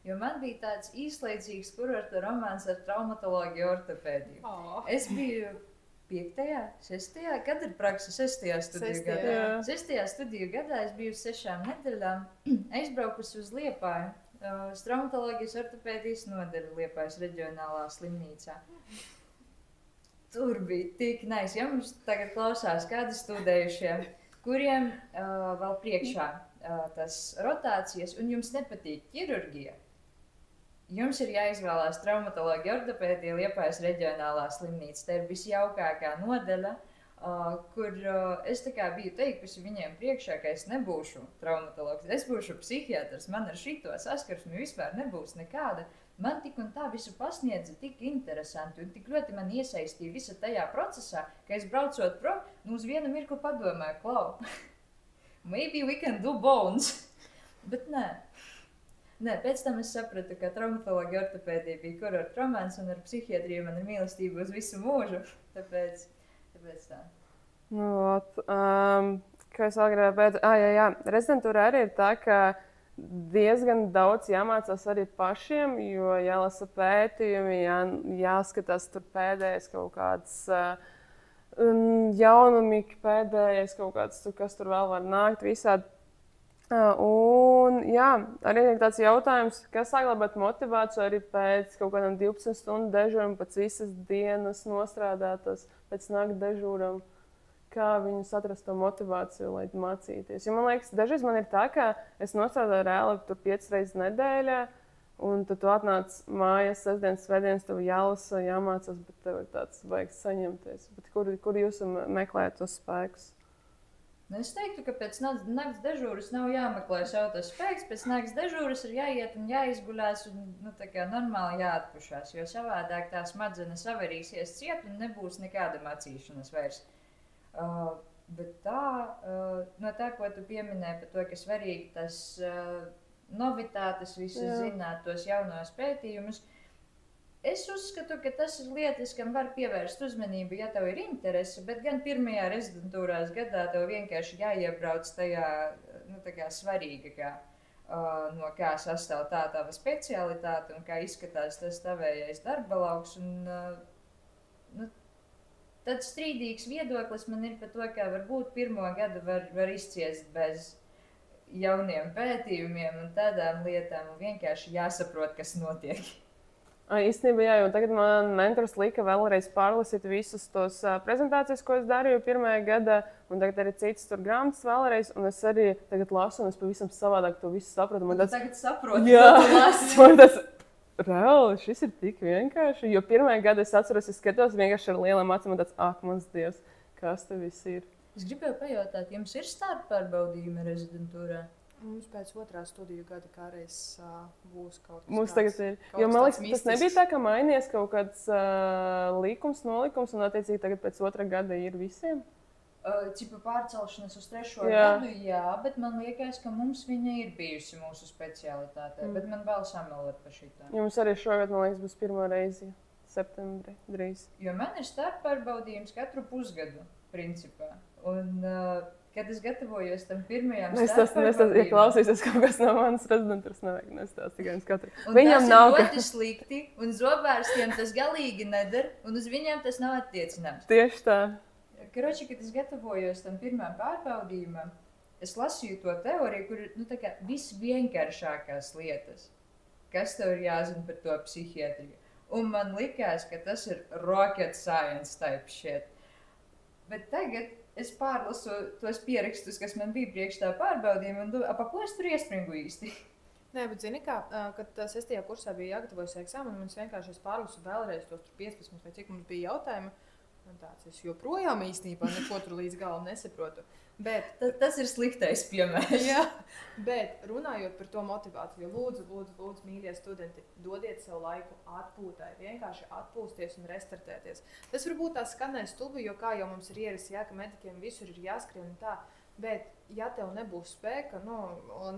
Jo man bija tāds īslaicīgs kurorta romāns ar traumatoloģiju ortopēdiju. Es biju 5., 6. Kad ir praksa? 6. studiju gadā. 6. studiju gadā es biju 6 nedēļām aizbraukusi uz Liepāju. Traumatoloģijas ortopēdijas nodaļa Liepājas reģionālā slimnīcā. Tur bija tik nice. Ja mums tagad klausās kādi studējušie, kuriem vēl priekšā tas rotācijas, un jums nepatīk ķirurģija, jums ir jāizvēlās traumatoloģija ortopēdija Liepājas reģionālā slimnīca. Tā ir visjaukākā nodaļa, kur es biju teikusi viņiem priekšā, ka es nebūšu traumatologs, es būšu psihiatrs, man ar šito saskarsmi vispār nebūs nekāda. Man tik un tā visu pasniedza tik interesanti un tik ļoti man iesaistīja visa tajā procesā, ka es braucot prom, uz vienu mirkli padomāju, Klau, maybe we can do bones. Bet nē, pēc tam es sapratu, ka traumatoloģija ortopēdija bija kurorta romāns un ar psihiatriju man ir mīlestība uz visu mūžu, tāpēc tā. Kā es vēl gribēju pēc? Rezidentūra arī ir tā, ka diezgan daudz jāmācās arī pašiem, jo jālasa pētījumi, jāskatās tur pēdējais kaut kāds jaunumi, pēdējais kaut kāds, kas tur vēl var nākt visādi. Un arī ir tāds jautājums, kā saglabāt motivāciju arī pēc kaut kādām 12 stundu dežūram, pēc visas dienas nostrādātas, pēc nakts dežūram. Kā viņus atrast to motivāciju, lai mācīties. Jo man liekas, dažreiz man ir tā, ka es nostrādāju reāli tur 5 reizes nedēļā, un tad tu atnāc mājās, sestdienas, svētdienas, tev jālasa, jāmācās, bet tev ir tāds vajag saņemties. Bet kur jūs meklējat tos spēkus? Es teiktu, ka pēc nakts dežūras nav jāmeklē sev tas spēks, pēc nakts dežūras ir jāiet un jāizguļās un normāli jāatpušās, jo savādāk tā smadzenes avarīsies ciet un nebūs nekāda mācīšanas vairs. Bet no tā, ko tu pieminēji par to, ka svarīgi tas novitātes, visas zināt, tos jaunos pētījumus, es uzskatu, ka tas ir lietas, kam var pievērst uzmanību, ja tev ir interese, bet gan pirmajā rezidentūrās gadā tev vienkārši jāiebrauc tajā svarīgākā, no kā sastāv tā tava specialitāte un kā izskatās tas tavējais darba lauks. Tad strīdīgs viedoklis man ir par to, ka varbūt pirmo gadu var izciest bez jauniem pētījumiem un tādām lietām un vienkārši jāsaprot, kas notiek. Īstenībā, jā, jo tagad man mentors lika vēlreiz pārlasīt visus tos prezentācijas, ko es darīju pirmajā gadā, un tagad arī citas tur grāmatas vēlreiz, un es arī tagad lasu, un es pavisam savādāk to visu saprotu. Tagad saprotu, jā, ko tu lasi. Reāli, šis ir tik vienkārši, jo pirmajā gadā es atceros, es skatos vienkārši ar lielām acīm un tāds, mans Dievs, kas te viss ir. Es gribēju pajautāt, jums ir starppārbaudījumi rezidentūrā? Mums pēc 2. studiju gada kādreiz būs kaut kas Mums tagad ir. Jo man liekas, tas nebija tā, ka mainījies kaut kāds likums, nolikums, un attiecīgi tagad pēc 2. gada ir visiem? Cipa pārcelšanas uz 3. gadu, jā, bet man liekas, ka mums viņa ir bijusi mūsu specialitātē, bet man vēl samelot par šitā. Jums arī šogad, man liekas, būs pirmo reizi septembrī drīz. Jo man ir starppārbaudījums katru pusgadu, principā. Un, kad es gatavojos tam pirmajām starppārbaudījumam... Ja klausīsies kaut kas no manas rezidentūras, nevajag nestāst tikai uz katru. Un viņam tas nav ļoti slikti, un zobārstiem tas galīgi nedara, un uz viņiem tas nav attiecināms. Tieši tā. Karoči, kad es gatavojos tam pirmām pārbaudījumam, es lasīju to teoriju, kur ir tā kā visvienkāršākās lietas, kas tev ir jāzina par to psihiatriju. Un man likās, ka tas ir rocket science type shit. Bet tagad es pārlasu tos pierakstus, kas man bija priekš tā pārbaudījuma, un pa ko es tur iespringu īsti? Nē, bet zini kā, kad 6. kursā bija jāgatavojas eksāmenu, un es vienkārši pārlasu vēlreiz tos 15 vai cik mums bija jautājumi. Es joprojām īstenībā neko tur līdz galam nesaprotu. Bet, tas ir sliktais piemērs. Jā, bet runājot par to motivāciju, lūdzu, mīļie studenti, dodiet sev laiku atpūtai, vienkārši atpūsties un restartēties. Tas varbūt tā skanēs stulbi, jo kā jau mums ir ierasts, jā, ka medikiem visur ir jāskrien un tā, bet ja tev nebūs spēka,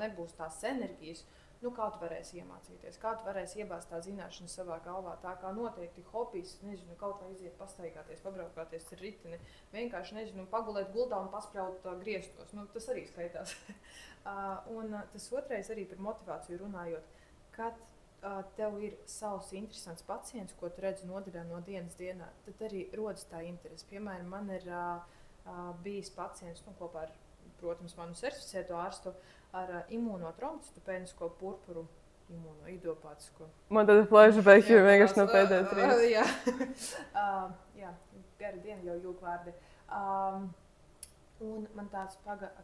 nebūs tās enerģijas, kā tu varēsi iemācīties, kā tu varēsi iebāzt tā zināšanas savā galvā, tā kā noteikti hobijs, nezinu, kaut kā iziet pastaigāties, pabraukāties ar ritini, vienkārši, nezinu, pagulēt guldā un paspraut griestos, tas arī skaitās. Un tas otrais arī par motivāciju runājot, kad tev ir savs interesants pacients, ko tu redzi nodaļā no dienas dienā, tad arī rodas tā interese. Piemēram, man ir bijis pacients, kopā ar, protams, manu certificēto ārstu, ar imunotrombocitopēnisko purpuru, imunoidiopātisko. Man tad flashback jau vienkārši no pēdējās. Jā, gara diena jau jūg vārdi. Un man tāds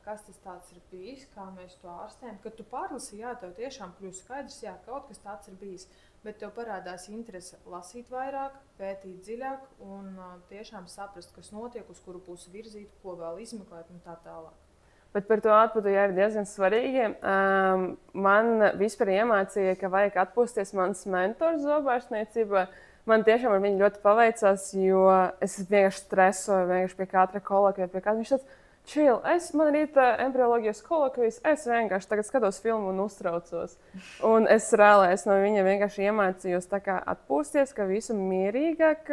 kas tas tāds ir bijis, kā mēs to ārstējam, kad tu pārlasi, jā, tev tiešām kļūst skaidrs, jā, kaut kas tāds ir bijis, bet tev parādās interese lasīt vairāk, pētīt dziļāk un tiešām saprast, kas notiek, uz kuru pusi virzīt, ko vēl izmeklēt un tā tālāk. Bet par to atpūtu jā, ir diezgan svarīgi. Man vispār iemācīja, ka vajag atpūsties mans mentors zobārstniecībā. Man tiešām ar viņu ļoti paveicās, jo es vienkārši stresoju, vienkārši pie katra kolokvija, pie katra. Viņš tāds, chill, man rīt embrioloģijas kolokvijas, es vienkārši tagad skatos filmu un uztraucos. Un es reāli no viņa vienkārši iemācījos tā kā atpūsties, ka visu mierīgāk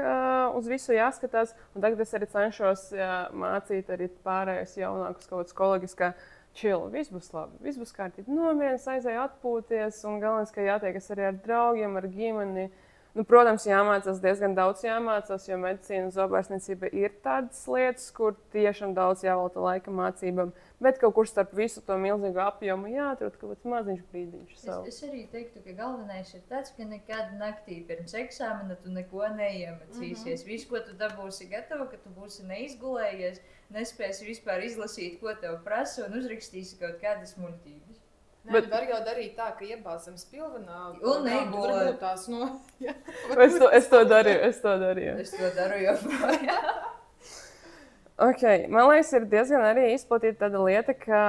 uz visu jāskatās. Un tagad es arī cenšos mācīt arī pārējos jaunākus kaut kādus kolēģus, ka chill, viss būs labi, viss būs kārtīgi. Nomierinies, aizēj atpūties un galvenais, ka jātiekas arī ar draugiem, ar ģimeni. Protams, jāmācās diezgan daudz jāmācās, jo medicīna un zobārstniecība ir tādas lietas, kur tiešām daudz jāvelta laika mācībām. Bet kaut kur starp visu to milzīgu apjomu jāatrod kaut kāds maziņš brīdiņš. Es arī teiktu, ka galvenais ir tāds, ka nekad naktī pirms eksāmena tu neko neiemācīsies. Visu, ko tu dabūsi gatava, ka tu būsi neizgulējies, nespēsi vispār izlasīt, ko tev prasa un uzrakstīsi kaut kādas muļķības. Bet var jau darīt tā, ka iebāzam spilvenā un negulēt tās no... Es to darīju. Es to daru joprojām. Okay. Man liekas, ir diezgan arī izplatīta tāda lieta, ka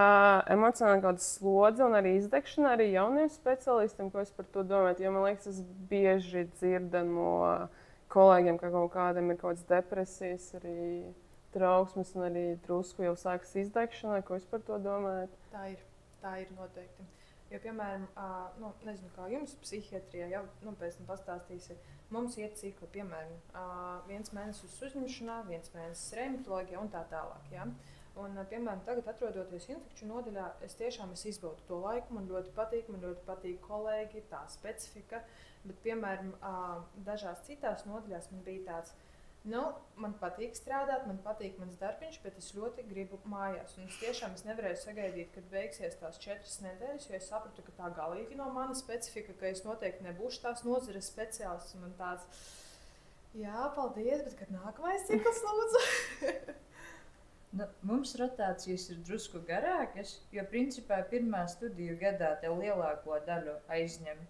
emocionāla kāda slodze un arī izdegšana arī jauniem specialistiem, ko es par to domāju. Jo man liekas, es bieži dzirdu no kolēģiem, ka kaut kādiem ir kaut kādas depresijas, arī trauksmes un arī drusku jau sākas izdegšana. Ko es par to domāju? Tā ir noteikti. Jo, piemēram, nezinu, kā jums psihiatrijā, jau pēc tam pastāstīsi, mums iet cikli, piemēram, 1 mēnesis uzņemšanā, 1 mēnesis remitoloģijā un tā tālāk. Ja? Un, piemēram, tagad atrodoties infekciju nodaļā, es izbaudu to laiku, man ļoti patīk kolēģi, tā specifika, bet, piemēram, dažās citās nodaļās man bija tāds, man patīk strādāt, man patīk mans darbiņš, bet es ļoti gribu mājās. Un es nevarēju sagaidīt, kad beigsies tās 4 nedēļas, jo es sapratu, ka tā galīgi no mana specifika, ka es noteikti nebūšu tās nozares speciālists. Un man tāds, jā, paldies, bet kad nākamais cikls lūdzu? Mums rotācijas ir drusku garākas, jo principā pirmā studiju gadā tev lielāko daļu aizņem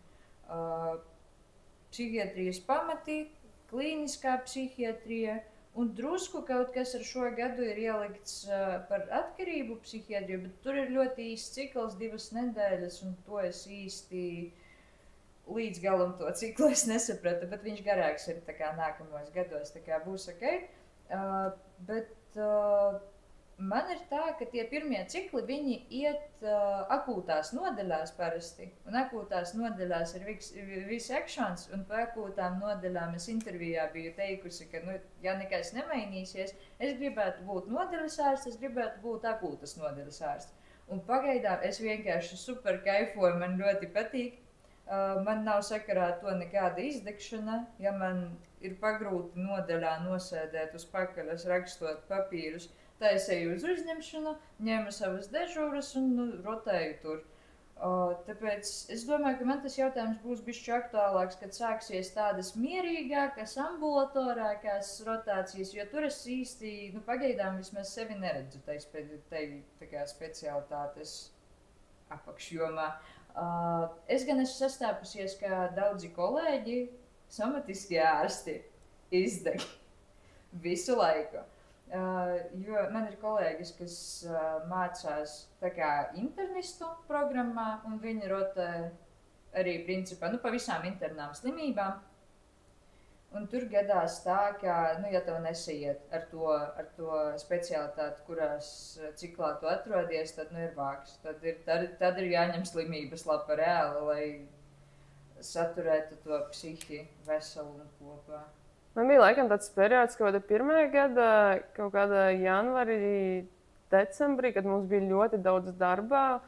psihiatrijas pamatī, klīniskā psihiatrija Un drusku kaut kas ar šo gadu ir ielikts par atkarību psihiatriju, bet tur ir ļoti īsts cikls, 2 nedēļas, un to es īsti līdz galam to ciklu es nesapratu, bet viņš garāks ir tā kā nākamos gados, tā kā būs ok. Bet man ir tā, ka tie pirmie cikli, viņi iet akūtās nodaļās parasti, un akūtās nodaļās ir viss akšons, un par akūtām nodaļām es intervijā biju teikusi, ka, ja nekas nemainīsies, es gribētu būt nodaļas ārsts, es gribētu būt akūtas nodaļas ārsts. Un pagaidām es vienkārši super kaifoju, man ļoti patīk. Man nav sakarā to nekāda izdegšana, ja man ir pagrūti nodaļā nosēdēt uz pakaļas, rakstot papīrus, tā es eju uz uzņemšanu, ņemu savas dežūras un rotēju tur. Tāpēc es domāju, ka man tas jautājums būs bišķi aktuālāks, kad sāksies tādas mierīgākas, ambulatorākās rotācijas, jo tur es īsti, pagaidām vismaz sevi neredzu tai specialitātes apakšjomā. Es gan esmu sastāpusies, ka daudzi kolēģi, somatiskie ārsti, izdeg visu laiku. Jo man ir kolēģis, kas mācās tā kā internistu programmā, un viņi rotē arī principā pa visām internām slimībām. Un tur gadās tā, ka, ja tev nesaiet ar to specialitāti, kurās ciklā tu atrodies, tad ir vāks. Tad ir jāņem slimības lapa reāli, lai saturētu to psihi veselumu kopā. Man bija laikam tāds periods, kad pirmajā gadā, kaut kādā janvārī, decembrī, kad mums bija ļoti daudz darbā,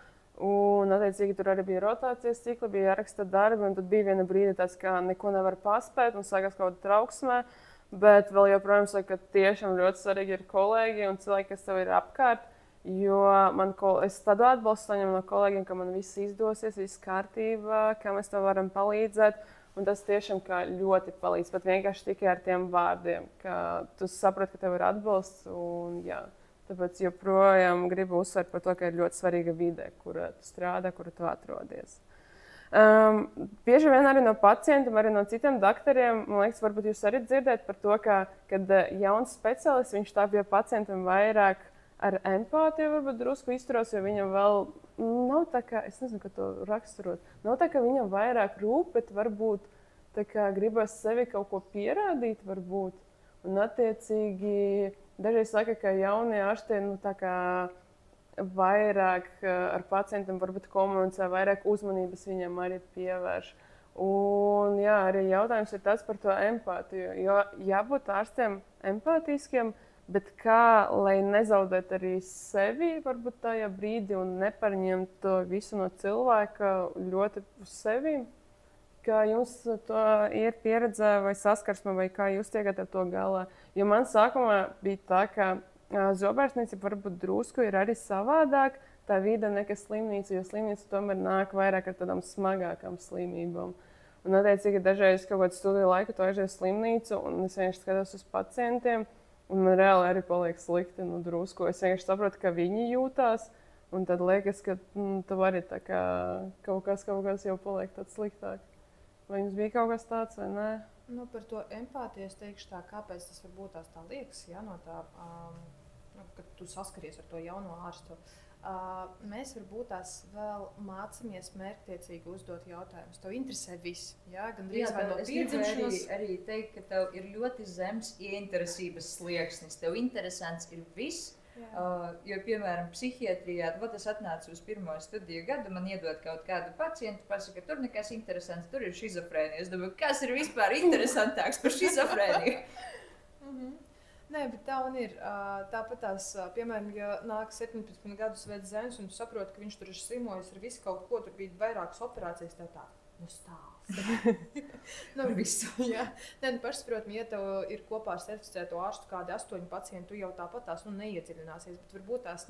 un attiecīgi tur arī bija rotācijas cikli, bija jāraksta darbi, un tad bija viena brīdi tāds, ka neko nevar paspēt, un sākās kaut kāda trauksmē, bet vēl joprojām saka, ka tiešām ļoti svarīgi ir kolēģi un cilvēki, kas tev ir apkārt, jo es tādu atbalstu saņemu no kolēģiem, ka man viss izdosies, viss kārtībā, ka mēs tev varam palīdzēt. Un tas tiešām ļoti palīdz, pat vienkārši tikai ar tiem vārdiem, ka tu saproti, ka tev ir atbalsts. Un, jā, tāpēc joprojām gribu uzsvērt par to, ka ir ļoti svarīga vide, kur tu strādā, kur tu atrodies. Bieži vien arī no pacientiem, arī no citiem doktoriem, man liekas, varbūt jūs arī dzirdēt par to, ka, kad jauns speciālists, viņš tā pie pacientiem vairāk ar empātiju varbūt drusku izturos, jo viņam vēl nav tā kā, es nezinu, kā to raksturot, nav tā, ka viņam vairāk rūp, bet varbūt tā kā gribas sevi kaut ko pierādīt, varbūt. Un attiecīgi dažreiz saka, ka jaunie ārsti tā kā vairāk ar pacientiem varbūt komunicē, vairāk uzmanības viņam arī pievērš. Un jā, arī jautājums ir tas par to empātiju, jo jābūt ārstiem empātiskiem, bet kā, lai nezaudētu arī sevi varbūt tajā brīdī un neparņemt to visu no cilvēka ļoti uz sevi? Kā jums to ir pieredze vai saskarsme, vai kā jūs tiekat ar to galā? Jo man sākumā bija tā, ka zobārstniecība varbūt drusku ir arī savādāk tā vide nekā slimnīca, jo slimnīca tomēr nāk vairāk ar tādām smagākām slimībām. Un attiecīgi dažreiz kaut kādu studiju laiku tu aizies uz slimnīcu un es vienkārši skatos uz pacientiem, un man reāli arī paliek slikti, drusku. Es vienkārši saprotu, ka viņi jūtās, un tad liekas, ka tev arī tā kā kaut kas jau paliek tāds sliktāk. Vai jums bija kaut kas tāds vai nē? Par to empātiju es teikšu tā, kāpēc tas varbūt tā liekas, ja, no tā, kad tu saskaries ar to jauno ārstu. Mēs varbūt tās vēl mācāmies mērķtiecīgi uzdot jautājumus. Tev interesē viss, ja? Gan drīz vai no piedzimšanas. Arī teikt, ka tev ir ļoti zems ieinteresības slieksnis. Tev interesants ir viss. Jo, piemēram, psihiatrijā, es atnācu uz pirmo studiju gadu, man iedod kaut kādu pacientu, pasaka, tur nekas interesants, tur ir šizofrēnija. Es domāju, kas ir vispār interesantāks par šizofrēniju? Nē, bet tā un ir. Tāpat tās, piemēram, ja nāk 17 gadus vecs zēns un saprot, ka viņš tur ir slimojis ar visu kaut ko, tur bija vairākas operācijas, tev tā, stāsti. Par visu. Jā. Nē, pašsaprotami, ja tev ir kopā ar certificēto ārstu kādi 8 pacienti, tu jau tāpat tās neiedziļināsies, bet varbūt tās,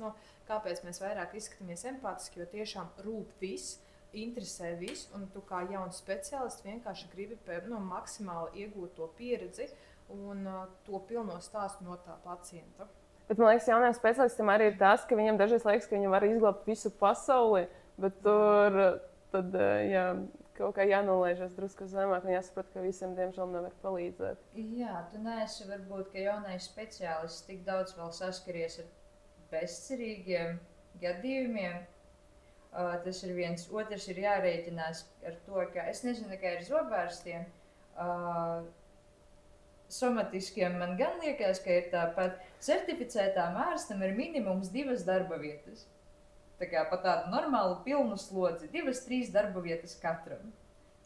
kāpēc mēs vairāk izskatāmies empātiski, jo tiešām rūp viss, interesē viss, un tu kā jauns speciālists vienkārši gribi maksimāli iegūt to pieredzi, un to pilno stāstu no tā pacienta. Bet man liekas, jaunajiem speciālistiem arī ir tas, ka viņiem dažreiz liekas, ka viņi var izglābt visu pasauli, bet tur tad, jā, kaut kā jānolaižas drusku zemāk un jāsaprot, ka visiem, diemžēl, nevar palīdzēt. Jā, tu neesi varbūt, ka jaunais speciālists tik daudz vēl saskaries ar bezcerīgiem gadījumiem. Tas ir viens. Otrs ir jārēķinās ar to, ka es nezinu, kā ir zobārstiem. Somatiskiem man gan liekas, ka ir tāpat. Certificētām ārstam ir minimums 2 darba vietas. Tā kā pa tādu normālu pilnu slodzi, 2-3 darba vietas katram.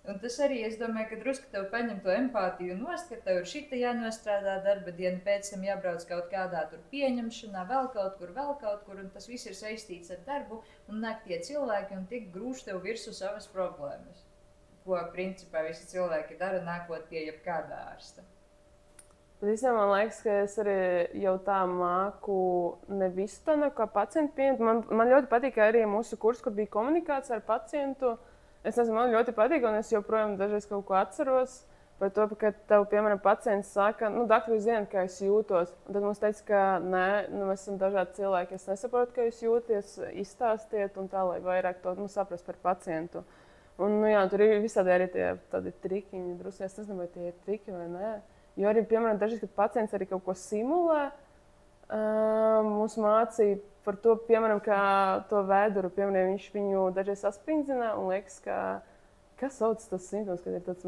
Un tas arī, es domāju, ka drusku tev paņem to empātiju nost, ka tev ir šita jānostrādā darba diena, pēc tam jābrauc kaut kādā tur pieņemšanā, vēl kaut kur, un tas viss ir saistīts ar darbu, un nāk tie cilvēki un tik grūž tev virsū savas problēmas. Ko, principā, visi cilvēki dara, nākot pie jebkādā ārsta. Bet īstenībā man liekas, ka es arī jau tā māku ne visu tā kā pacientu pieņemt. Man ļoti patīk arī mūsu kurs, kur bija komunikācija ar pacientu. Es nezinu, man ļoti patīk, un es joprojām dažreiz kaut ko atceros par to, ka tev, piemēram, pacients saka, doktor, jūs zināt, kā es jūtos. Un tad mums teica, ka nē, mēs esam dažādi cilvēki, es nesaprotu, kā jūs jūties, izstāstiet un tā, lai vairāk to saprast par pacientu. Un, jā, tur ir visādi arī tie tādi trikiņi, drusku, es nezinu, vai tie ir triki vai nē. Jo arī, piemēram, dažreiz, kad pacients arī kaut ko simulē, mums mācīja par to, piemēram, kā to vēduru, piemēram, viņš viņu dažreiz sasprindzina un liekas, ka, kas sauc tas simptoms, kad ir tāds...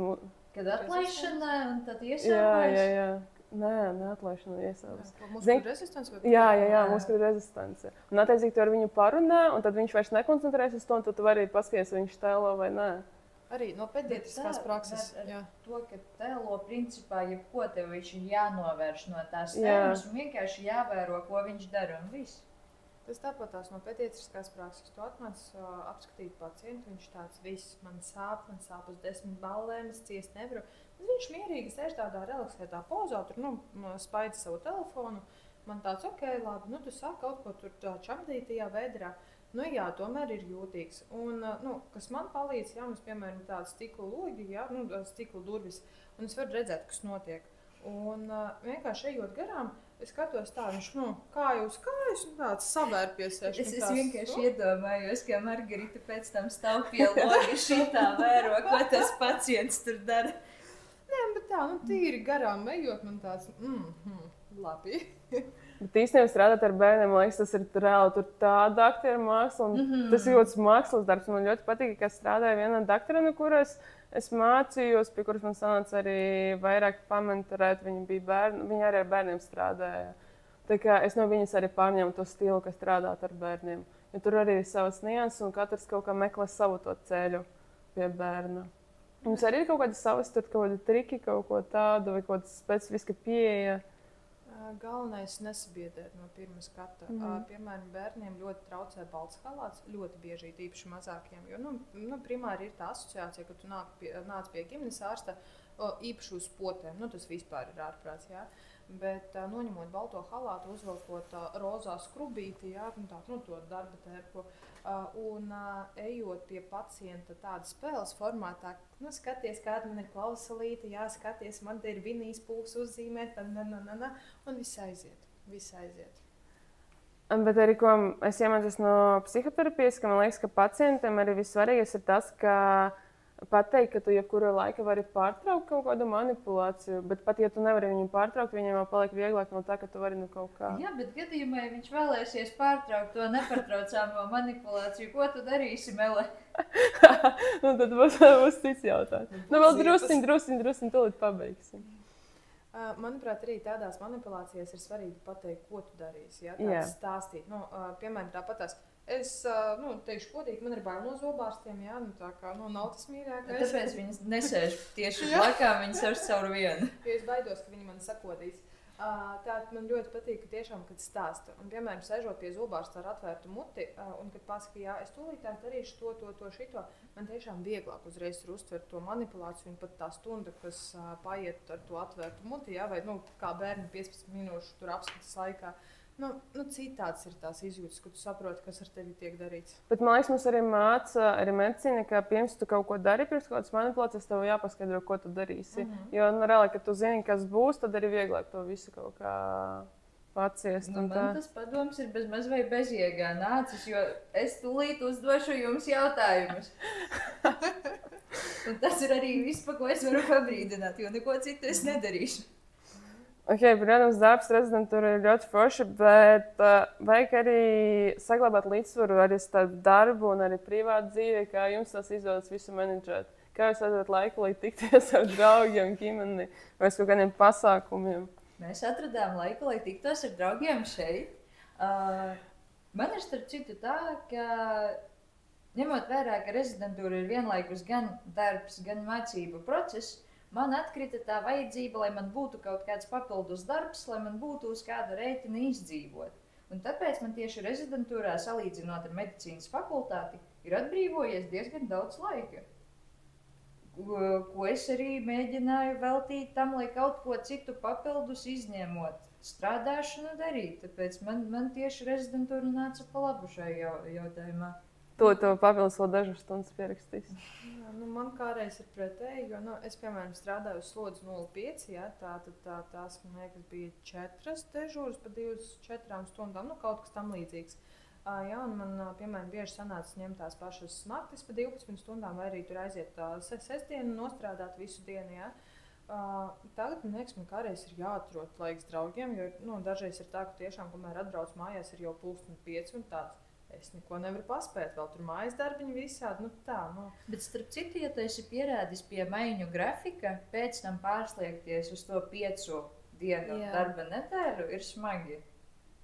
Kad atlaišana un tad iesāpēs? Jā. Nē, neatlaišana iesāpēs. Muskuļu rezistence? Jā, muskuļu rezistence. Un attiecīgi tu ar viņu parunā, un tad viņš vairs nekoncentrēs uz to, un tad tu vari paskatīties, vai viņš tēlo vai nē. Arī no pediatriskās prakses. To, ka tēlo principā, jebko tev viņš ir jānovērš no tās tēmas un vienkārši jāvēro, ko viņš dara un viss. Tas tāpatās no pediatriskās prakses. Tu atnāc apskatīt pacientu, viņš tāds viss, man sāp uz 10 ballēm, es ciest nevaru. Viņš mierīgi sēž tādā relaksētā pozā, tur spaida savu telefonu. Man tāds, ok, labi, tu sāk kaut ko tur čamdīt tajā vēdrā. Jā, tomēr ir jūtīgs. Un, kas man palīdz, mums, piemēram, tāda stikla logi, stikla durvis, un es varu redzēt, kas notiek. Un vienkārši ejot garām, es skatos tā, viņš, kāju uz kājas un tāds savērpies. Es vienkārši iedomājos, ka Margarita pēc tam stāv pie logi šitā vēro, ko tas pacients tur dara. Nē, bet tā, tīri garām ejot, man tāds, labi. Bet īstenībā strādāt ar bērniem, man liekas, tas ir reāli tāda aktieru māksla. Tas ir ļoti mākslas darbs. Man ļoti patīk, ka strādāja viena daktore, no kuras es mācījos, pie kuras man sanāca arī vairāk pamentorēt. Viņa arī ar bērniem strādāja. Tā kā es no viņas arī pārņēmu to stilu, ka strādāt ar bērniem. Jo tur arī ir savas nianses un katrs kaut kā meklē savu to ceļu pie bērna. Mums arī ir kaut kādi savas kaut kādi triki, kaut ko tādu vai kaut kāda specifiska pieeja. Galvenais nesabiedēt no pirmā skata. Piemēram, bērniem ļoti traucē balts halāts, ļoti bieži īpaši mazākiem. Jo primāri ir tā asociācija, ka tu nāc pie ģimenes ārsta īpaši uz potēm. Tas vispār ir ārprāts. Jā. Bet noņemot balto halātu, uzvelkot rozā skrubīti, to darba tērpu, un ejot pie pacienta tāda spēles formātā, skaties, kāda man ir klausulīte, skaties, man te ir vinīs pulks uzzīmēt, un viss aiziet. Bet arī, ko es iemācos no psihoterapijas, ka man liekas, ka pacientiem arī vissvarīgais ir tas, ka pateikt, ka tu jebkuru laiku vari pārtraukt kaut kādu manipulāciju, bet pat ja tu nevari viņu pārtraukt, viņam jau paliek vieglāk no tā, ka tu vari kaut kā. Jā, bet gadījumā, ja viņš vēlēsies pārtraukt to nepārtraucāmo manipulāciju, ko tu darīsi, Mele? Tad būs cits jautājums. Vēl drusciņ, tūlīt pabeigsim. Manuprāt, arī tādās manipulācijās ir svarīgi pateikt, ko tu darīsi, tāds stāstīt. Piemēram, tāpatās. Es teikšu godīgi, man ir bail no zobārstiem, tā kā nav tas mīļākais. Tāpēc viņi nesēž tieši blakā, viņi sēž caur vienu. Jo es baidos, ka viņi man sakodīs. Tātad man ļoti patīk, ka tiešām, kad stāsta. Un, piemēram, sēžot pie zobārsta ar atvērtu muti, un kad pasaka, jā, es tūlītāk darīšu šito, man tiešām vieglāk uzreiz ir uztvert to manipulāciju, un pat tā stunda, kas paiet ar to atvērtu muti, vai kā bērni 15 minūšu tur apskatas laikā. Citāds ir tās izjūtas, ka tu saproti, kas ar tevi tiek darīts. Bet man liekas, mums arī māca arī medicīna, ka pirms tu kaut ko dari, pirms kaut kādas manipulācijas, tev jāpaskaidro, ko tu darīsi. Jo, reāli, kad tu zini, kas būs, tad arī vieglāk to visu kaut kā paciest. Man tas padoms ir bez maz vai bezjēgā nācis, jo es tūlīt uzdošu jums jautājumus. Un tas ir arī viss, pa ko es varu pabrīdināt, jo neko citu es nedarīšu. Protams, darbs rezidentūra ir ļoti forši, bet vajag arī saglabāt līdzsvaru arī starp darbu un arī privātu dzīvi, kā jums tas izdodas visu menedžēt. Kā jūs atradāt laiku, lai tikties ar draugiem, ģimeni vai kaut kādiem pasākumiem? Mēs atradām laiku, lai tiktos ar draugiem šeit. Man ir starp citu tā, ka ņemot vērā, ka rezidentūra ir vienlaikus gan darbs, gan mācību process, man atkrita tā vajadzība, lai man būtu kaut kāds papildus darbs, lai man būtu uz kāda rēķina izdzīvot. Un tāpēc man tieši rezidentūrā, salīdzinot ar medicīnas fakultāti, ir atbrīvojies diezgan daudz laika. Ko es arī mēģināju veltīt tam, lai kaut ko citu papildus izņemot strādāšanu darīt. Tāpēc man tieši rezidentūra nāca pa labu šai jautājumā. To papildus vēl dažas stundas pierakstīs. Man kādreiz ir pretēji, jo es, piemēram, strādāju uz slodzes 0,5, tās, man liekas, bija 4 dežūras pa 24 stundām, kaut kas tam līdzīgs. Un man, piemēram, bieži sanāca ņemt tās pašas naktis pa 12 stundām, vai arī tur aiziet sestdienu nostrādāt visu dienu. Ja? Tagad, man liekas, man kādreiz ir jāatrod laiks draugiem, jo dažreiz ir tā, ka tiešām, kamēr atbrauc mājās, ir jau 4:30 un tāds. Es neko nevaru paspēt, vēl tur mājas darbiņi visādi, Bet starp citu, ja tu esi pierādis pie maiņu grafika, pēc tam pārsliekties uz to 5 dienu darba nedēļu ir smagi.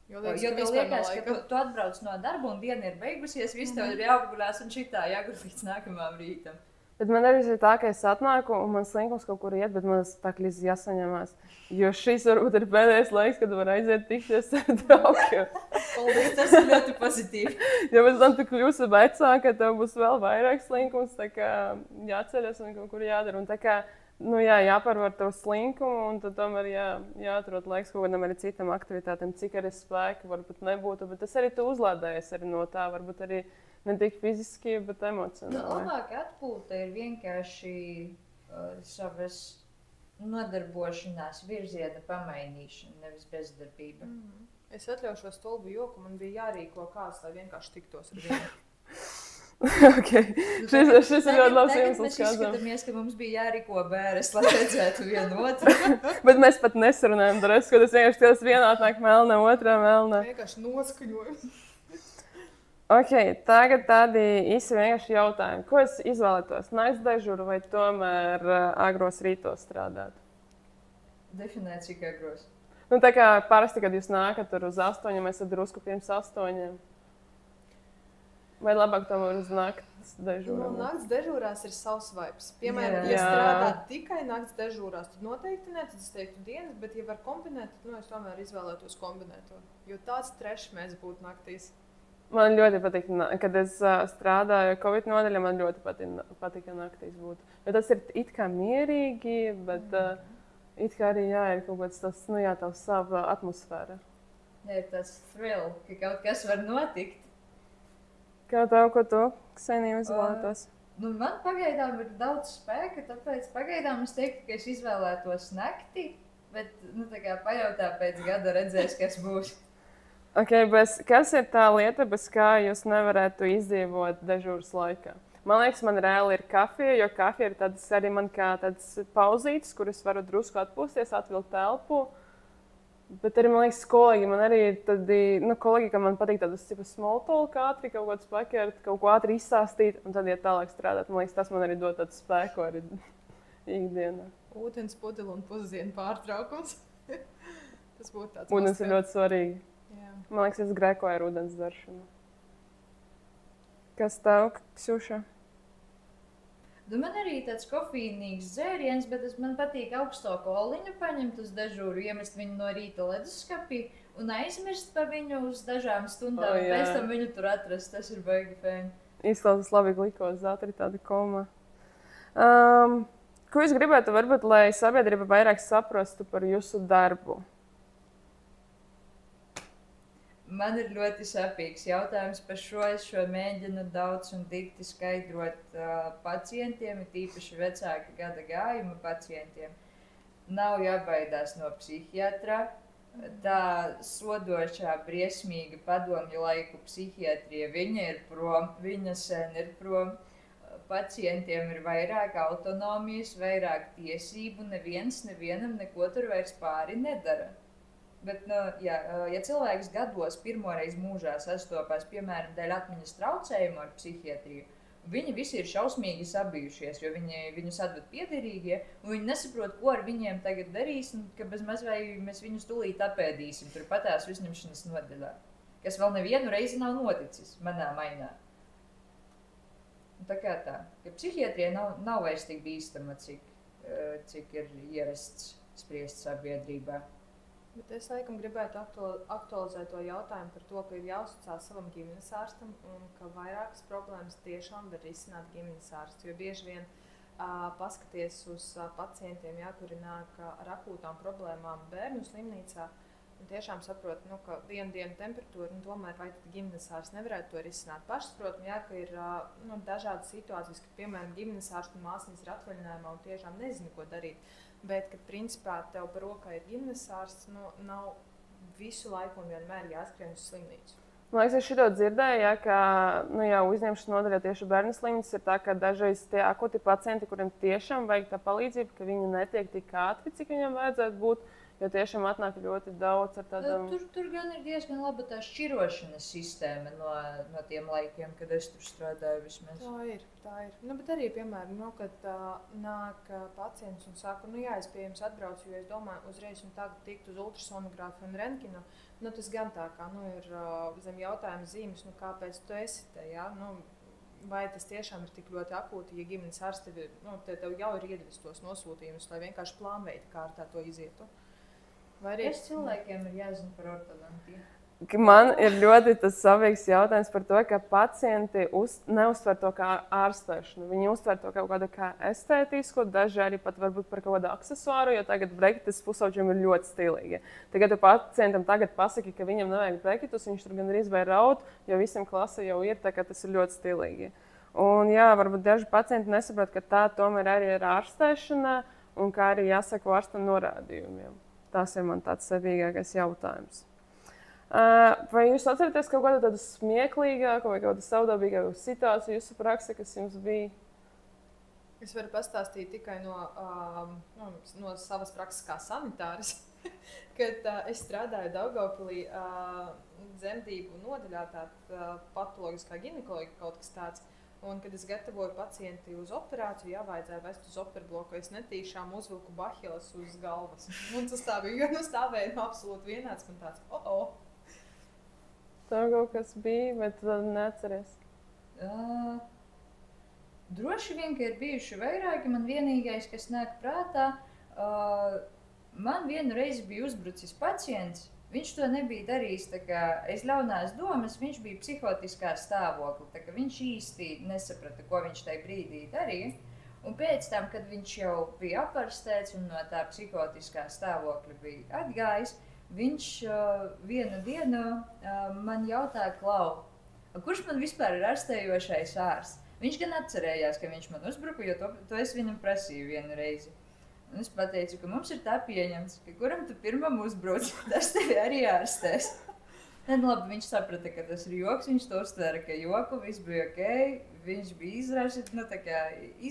Jo tev liekas, ka tu atbrauc no darba un diena ir beigusies, viss tev ir jāapguļās un šitā jāgur līdz nākamām rītam. Bet man arī ir tā, ka es atnāku un man slinkums kaut kur iet, bet man tā kā līdz jāsaņemās. Jo šis varbūt ir pēdējais laiks, kad var aiziet tikties ar draugiem. Paldies, tas ir ļoti pozitīvi. Jo pēc tam tu kļūsi vecāka, tev būs vēl vairāk slinkums, tā kā jāceļas un kaut kur jādara. Un tā kā, jāpārvar tev slinkumu un tad tomēr jāatrod laiks kaut kādam arī citam aktivitātēm, cik arī spēka varbūt nebūtu. Bet tas arī tu uzlādējies arī no tā, varbūt arī ne tik fiziski, bet emocionāli. Labāka atpūta ir vienkārši savas nodarbošanās virziena pamainīšana, nevis bezdarbība. Es atļaušos stulbu joku, man bija jārīko kāds, lai vienkārši tiktos ar vienu. Šis ir ļoti labs iemesls. Mēs izskatāmies, ka mums bija jārīko bēres, lai redzētu vienu otru. Bet mēs pat nesarunājam dresu, kad es vienkārši tos vienā atnāk melna, otrā melna. Vienkārši noskaņojums. Tagad tādi īsi vienkārši jautājumi. Ko es izvēlētos? Nakts dežūru vai tomēr agros rītos strādāt? Definēt, cik agros. Tā kā parasti, kad jūs nākat tur uz 8, mēs esat drusku pirms 8. Vai labāk tomēr uz nakts dežūrām? Nakts dežūrās ir savs vibes. Piemēram, ja strādā tikai nakts dežūrās, tad noteikti ne, tad es teiktu dienas, bet ja var kombinēt, tad es tomēr izvēlētos kombinēt to. Jo tāds trešs mēs būtu naktīs. Man ļoti patīk, kad es strādāju Covid nodaļā, man ļoti patika naktīs būt. Jo tas ir it kā mierīgi, bet it kā arī ir kaut kāds tas, tavs sava atmosfēra. Ir tas thrill, ka kaut kas var notikt. Kā tev, ko tu, Ksenija, izvēlētos? Man pagaidām ir daudz spēka, tāpēc pagaidām es teiktu, ka es izvēlētos nakti, bet tā kā pajautā pēc gada redzēs, kas būs. Kas ir tā lieta, bez kā jūs nevarētu izdzīvot dežūras laikā? Man liekas, man reāli ir kafija, jo kafija ir arī man kā tāds pauzītis, kur es varu drusku atpūsties, atvilkt telpu. Bet arī, man liekas, kolēģi man arī ir tādi, kolēģi, ka man patīk tādas small talk, ātri kaut kāds pakert, kaut ko ātri izstāstīt un tad iet tālāk strādāt. Man liekas, tas man arī dod tādu spēku arī ikdienā. Ūdens pudeli un pusdienu pārtraukums. Tas būtu tāds. Ūdens ir ļoti svarīgi. Jā. Man liekas, es grēkoju ar ūdens dzeršanu. Kas tev, Ksuša? Man arī tāds kofīnīgs dzēriens, bet man patīk augsto koliņu paņemt uz dežūru, iemest viņu no rīta leduskapī un aizmirst par viņu uz dažām stundām. Pēc tam viņu tur atrast, tas ir baigi fēni. Izklausās labi glikozi, ātri tāda koma. Ko jūs gribētu varbūt, lai sabiedrība vairāk saprastu par jūsu darbu? Man ir ļoti sāpīgs jautājums par šo. Es mēģinu daudz un dikti skaidrot pacientiem, tīpaši vecāka gada gājuma pacientiem. Nav jābaidās no psihiatra. Tā sodošā, briesmīga padomju laiku psihiatrija, viņa ir prom, viņa sen ir prom. pacientiem ir vairāk autonomijas, vairāk tiesību, neviens nevienam neko tur vairs pāri nedara. Bet, ja cilvēks gados pirmoreiz mūžā sastopās, piemēram, dēļ atmiņas traucējumu ar psihiatriju, viņi visi ir šausmīgi sabijušies, jo viņus atved piederīgie, un viņi nesaprot, ko ar viņiem tagad darīs, un ka bez maz vai mēs viņus tūlīt apēdīsim turpatās uzņemšanas nodaļā, kas vēl nevienu reizi nav noticis manā mainā. Un tā kā tā, ka psihiatrija nav vairs tik bīstama, cik ir ierasts spriest sabiedrībā. Bet es laikam gribētu aktualizēt to jautājumu par to, ka ir jāuzticās savam ģimenes ārstam un ka vairākas problēmas tiešām var risināt ģimenes ārsts. Jo bieži vien paskaties uz pacientiem, kuri nāk ar akūtām problēmām bērnu slimnīcā, un tiešām saprot, ka vienu dienu temperatūra, un tomēr vai tad ģimenes ārsts nevarētu to risināt. Pašsaprotam, ka ir dažādas situācijas, ka, piemēram, ģimenes ārsts un māsīņas ir atvaļinājumā un tiešām nezina, ko darīt. Bet, kad principā tev par rokā ir ģimenes ārsts, nav visu laiku un vienmēr jāskrien uz slimnīcu. Man liekas, es šito dzirdēju, ka uzņemšanas nodaļā tieši bērnu slimnīcas ir tā, ka dažreiz tie akūti pacienti, kuriem tiešām vajag tā palīdzību, ka viņi netiek tik ātri, cik viņiem vajadzētu būt. Jo tiešām atnāk ļoti daudz ar tādām... Tur gan ir diezgan laba tā šķirošanas sistēma no tiem laikiem, kad es tur strādāju vismaz. Tā ir. Bet arī, piemēram, kad nāk pacients un saka, es pie jums atbraucu, jo es domāju uzreiz un tagad tikt uz ultrasonogrāfiju un rentgenu. Tas gan tā kā ir zem jautājuma zīmes, kāpēc tu esi te, vai tas tiešām ir tik ļoti akūti, ja ģimenes ārsts tev jau ir iedevis tos nosūtījumus, lai vienkārši plānveida kārtā to izietu. Es cilvēkiem ir jāzina par ortodontiju. Man ir ļoti tas savīgs jautājums par to, ka pacienti neuztver to kā ārstēšanu. Viņi uztver to kaut kādu kā estētisku, daži arī pat varbūt par kaut kādu aksesuāru, jo tagad brekitas pusauģiem ir ļoti stilīgi. Tagad tu pacientam tagad pasaki, ka viņam nevajag brekitus, viņš tur gandrīz vai raud, jo visiem klase jau ir, tā kā tas ir ļoti stilīgi. Un varbūt daži pacienti nesaprot, ka tā tomēr arī ir ārstēšana un kā arī jāsako ārstam norādījumiem. Tas ir man tāds savīgākais jautājums. Vai jūs atceraties kaut kādu tādu smieklīgāku vai kādu savdabīgāku situāciju jūsu praksē, kas jums bija? Es varu pastāstīt tikai no savas prakses kā sanitāris. Kad es strādāju Daugavpilī dzemdību nodaļā, patoloģiskā ginekoloģija kaut kas tāds. Un, kad es gatavoju pacienti uz operāciju, vajadzēja vest uz operbloku, es netīšām uzvilku bahilas uz galvas. Un tas tā bija, jo stāvēja absolūti vienāds, man tāds, Tev kaut kas bija, bet tu neatceries? Droši vien, ka ir bijuši vairāki, man vienīgais, kas nāk prātā, man vienu reizi bija uzbrucis pacients. Viņš to nebija darījis aiz ļaunās domas, viņš bija psihotiskā stāvoklī. Viņš īsti nesaprata, ko viņš tajā brīdī darīja. Un pēc tam, kad viņš jau bija aparstēts un no tā psihotiskā stāvokļa bija atgājis, viņš vienu dienu man jautāja, Klau, kurš man vispār ir ārstējošais ārsts? Viņš gan atcerējās, ka viņš man uzbruka, jo to es viņam prasīju vienu reizi. Un es pateicu, ka mums ir tā pieņemts, ka kuram tu pirmam uzbruc, tas tevi arī ārstēs. Tad labi, viņš saprata, ka tas ir joks, viņš to uztvēra, ka joku, viss bija ok, viņš bija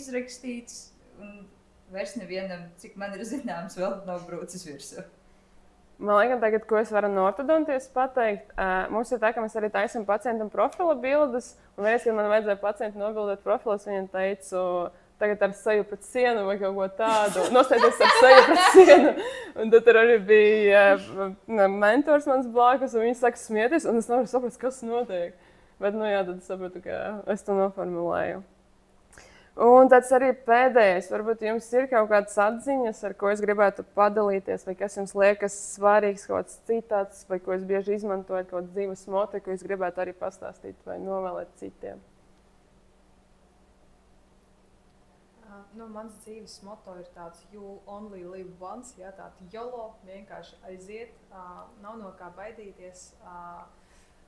izrakstīts, un vairs nevienam, cik man ir zināms, vēl nav brūcis virsū. Man liekas, tagad, ko es varu no ortodontijas pateikt, mums ir tā, ka mēs arī taisam pacientam profila bildes, un reiz, kad man vajadzēja pacientu nobildēt profilus, viņam teicu, tagad ar seju pret sienu vai kaut ko tādu, nostāties ar seju pret sienu. Un tad arī bija mentors mans blakus, un viņš saka smieties, un es nevaru saprast, kas notiek. Bet, tad es sapratu, ka es to noformulēju. Un tāds arī pēdējais, varbūt jums ir kaut kādas atziņas, ar ko es gribētu padalīties, vai kas jums liekas svarīgs, kaut kāds citāts, vai ko es bieži izmantoju, kaut kāds dzīves moto, ko es gribētu arī pastāstīt vai novēlēt citiem. Mans dzīves moto ir tāds you only live once, tāds YOLO, vienkārši aiziet, nav no kā baidīties.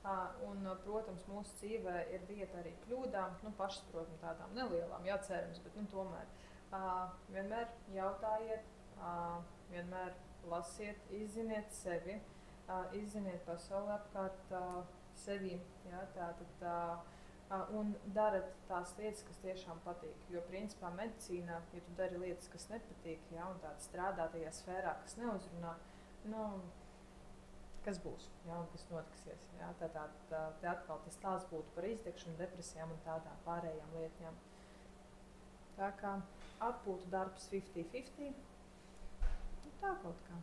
Un, protams, mūsu dzīvē ir vieta arī kļūdām, pašsaprotam tādām nelielām, cerams, bet tomēr. Vienmēr jautājiet, vienmēr lasiet, izziniet sevi, izziniet pasauli apkārt sevīm. Tātad un darat tās lietas, kas tiešām patīk. Jo, principā, medicīnā, ja tu dari lietas, kas nepatīk, ja, un tāda strādā tajā sfērā, kas neuzrunā, nu, kas būs, ja, un kas notiksies. Ja. Te atkal tas tās būtu par izdegšanu, depresijām un tādām pārējām lietām. Tā kā atpūtu darbs 50-50, tā kaut kā.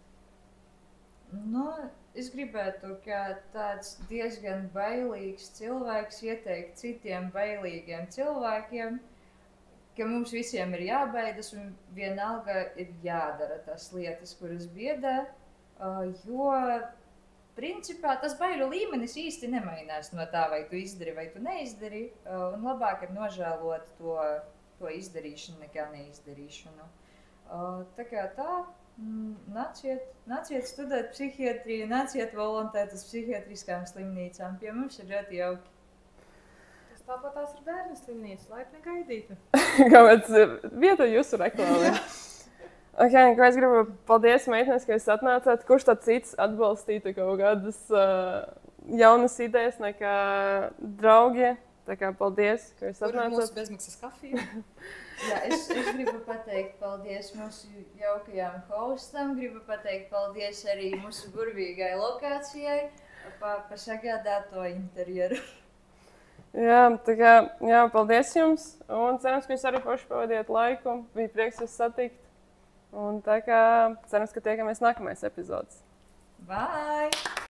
Nu, es gribētu, ka tāds diezgan bailīgs cilvēks ieteikt citiem bailīgiem cilvēkiem, ka mums visiem ir jābaidas un vienalga ir jādara tas lietas, kuras biedē, jo principā tas baiļu līmenis īsti nemainās no tā, vai tu izdari vai tu neizdari, un labāk ir nožēlot to izdarīšanu nekā neizdarīšanu. Tā kā tā. Nāciet studēt psihiatriju, nāciet volontēt uz psihiatriskām slimnīcām. Pie mums ir ļoti jauki. Tas tāpat tās ir bērnu slimnīcas, laipni gaidītu. Kāpēc vieta jūsu reklāmē? Okay, es gribu paldies, meitenes, ka jūs atnācāt. Kurš tad cits atbalstītu kaut kādas jaunas idejas nekā draugi? Tā kā paldies, ka jūs atnācāt. Kur ir mūsu bezmaksas kafija? Jā, es gribu pateikt paldies mūsu jaukajām hostam, gribu pateikt paldies arī mūsu burvīgai lokācijai par sagādāto interjeru. Jā, tā kā, jā, paldies jums, un cerams, ka jūs arī paši pavadiet laiku, bija prieks jūs satikt, un tā kā cerams, ka tiekamies nākamais epizodes. Bye!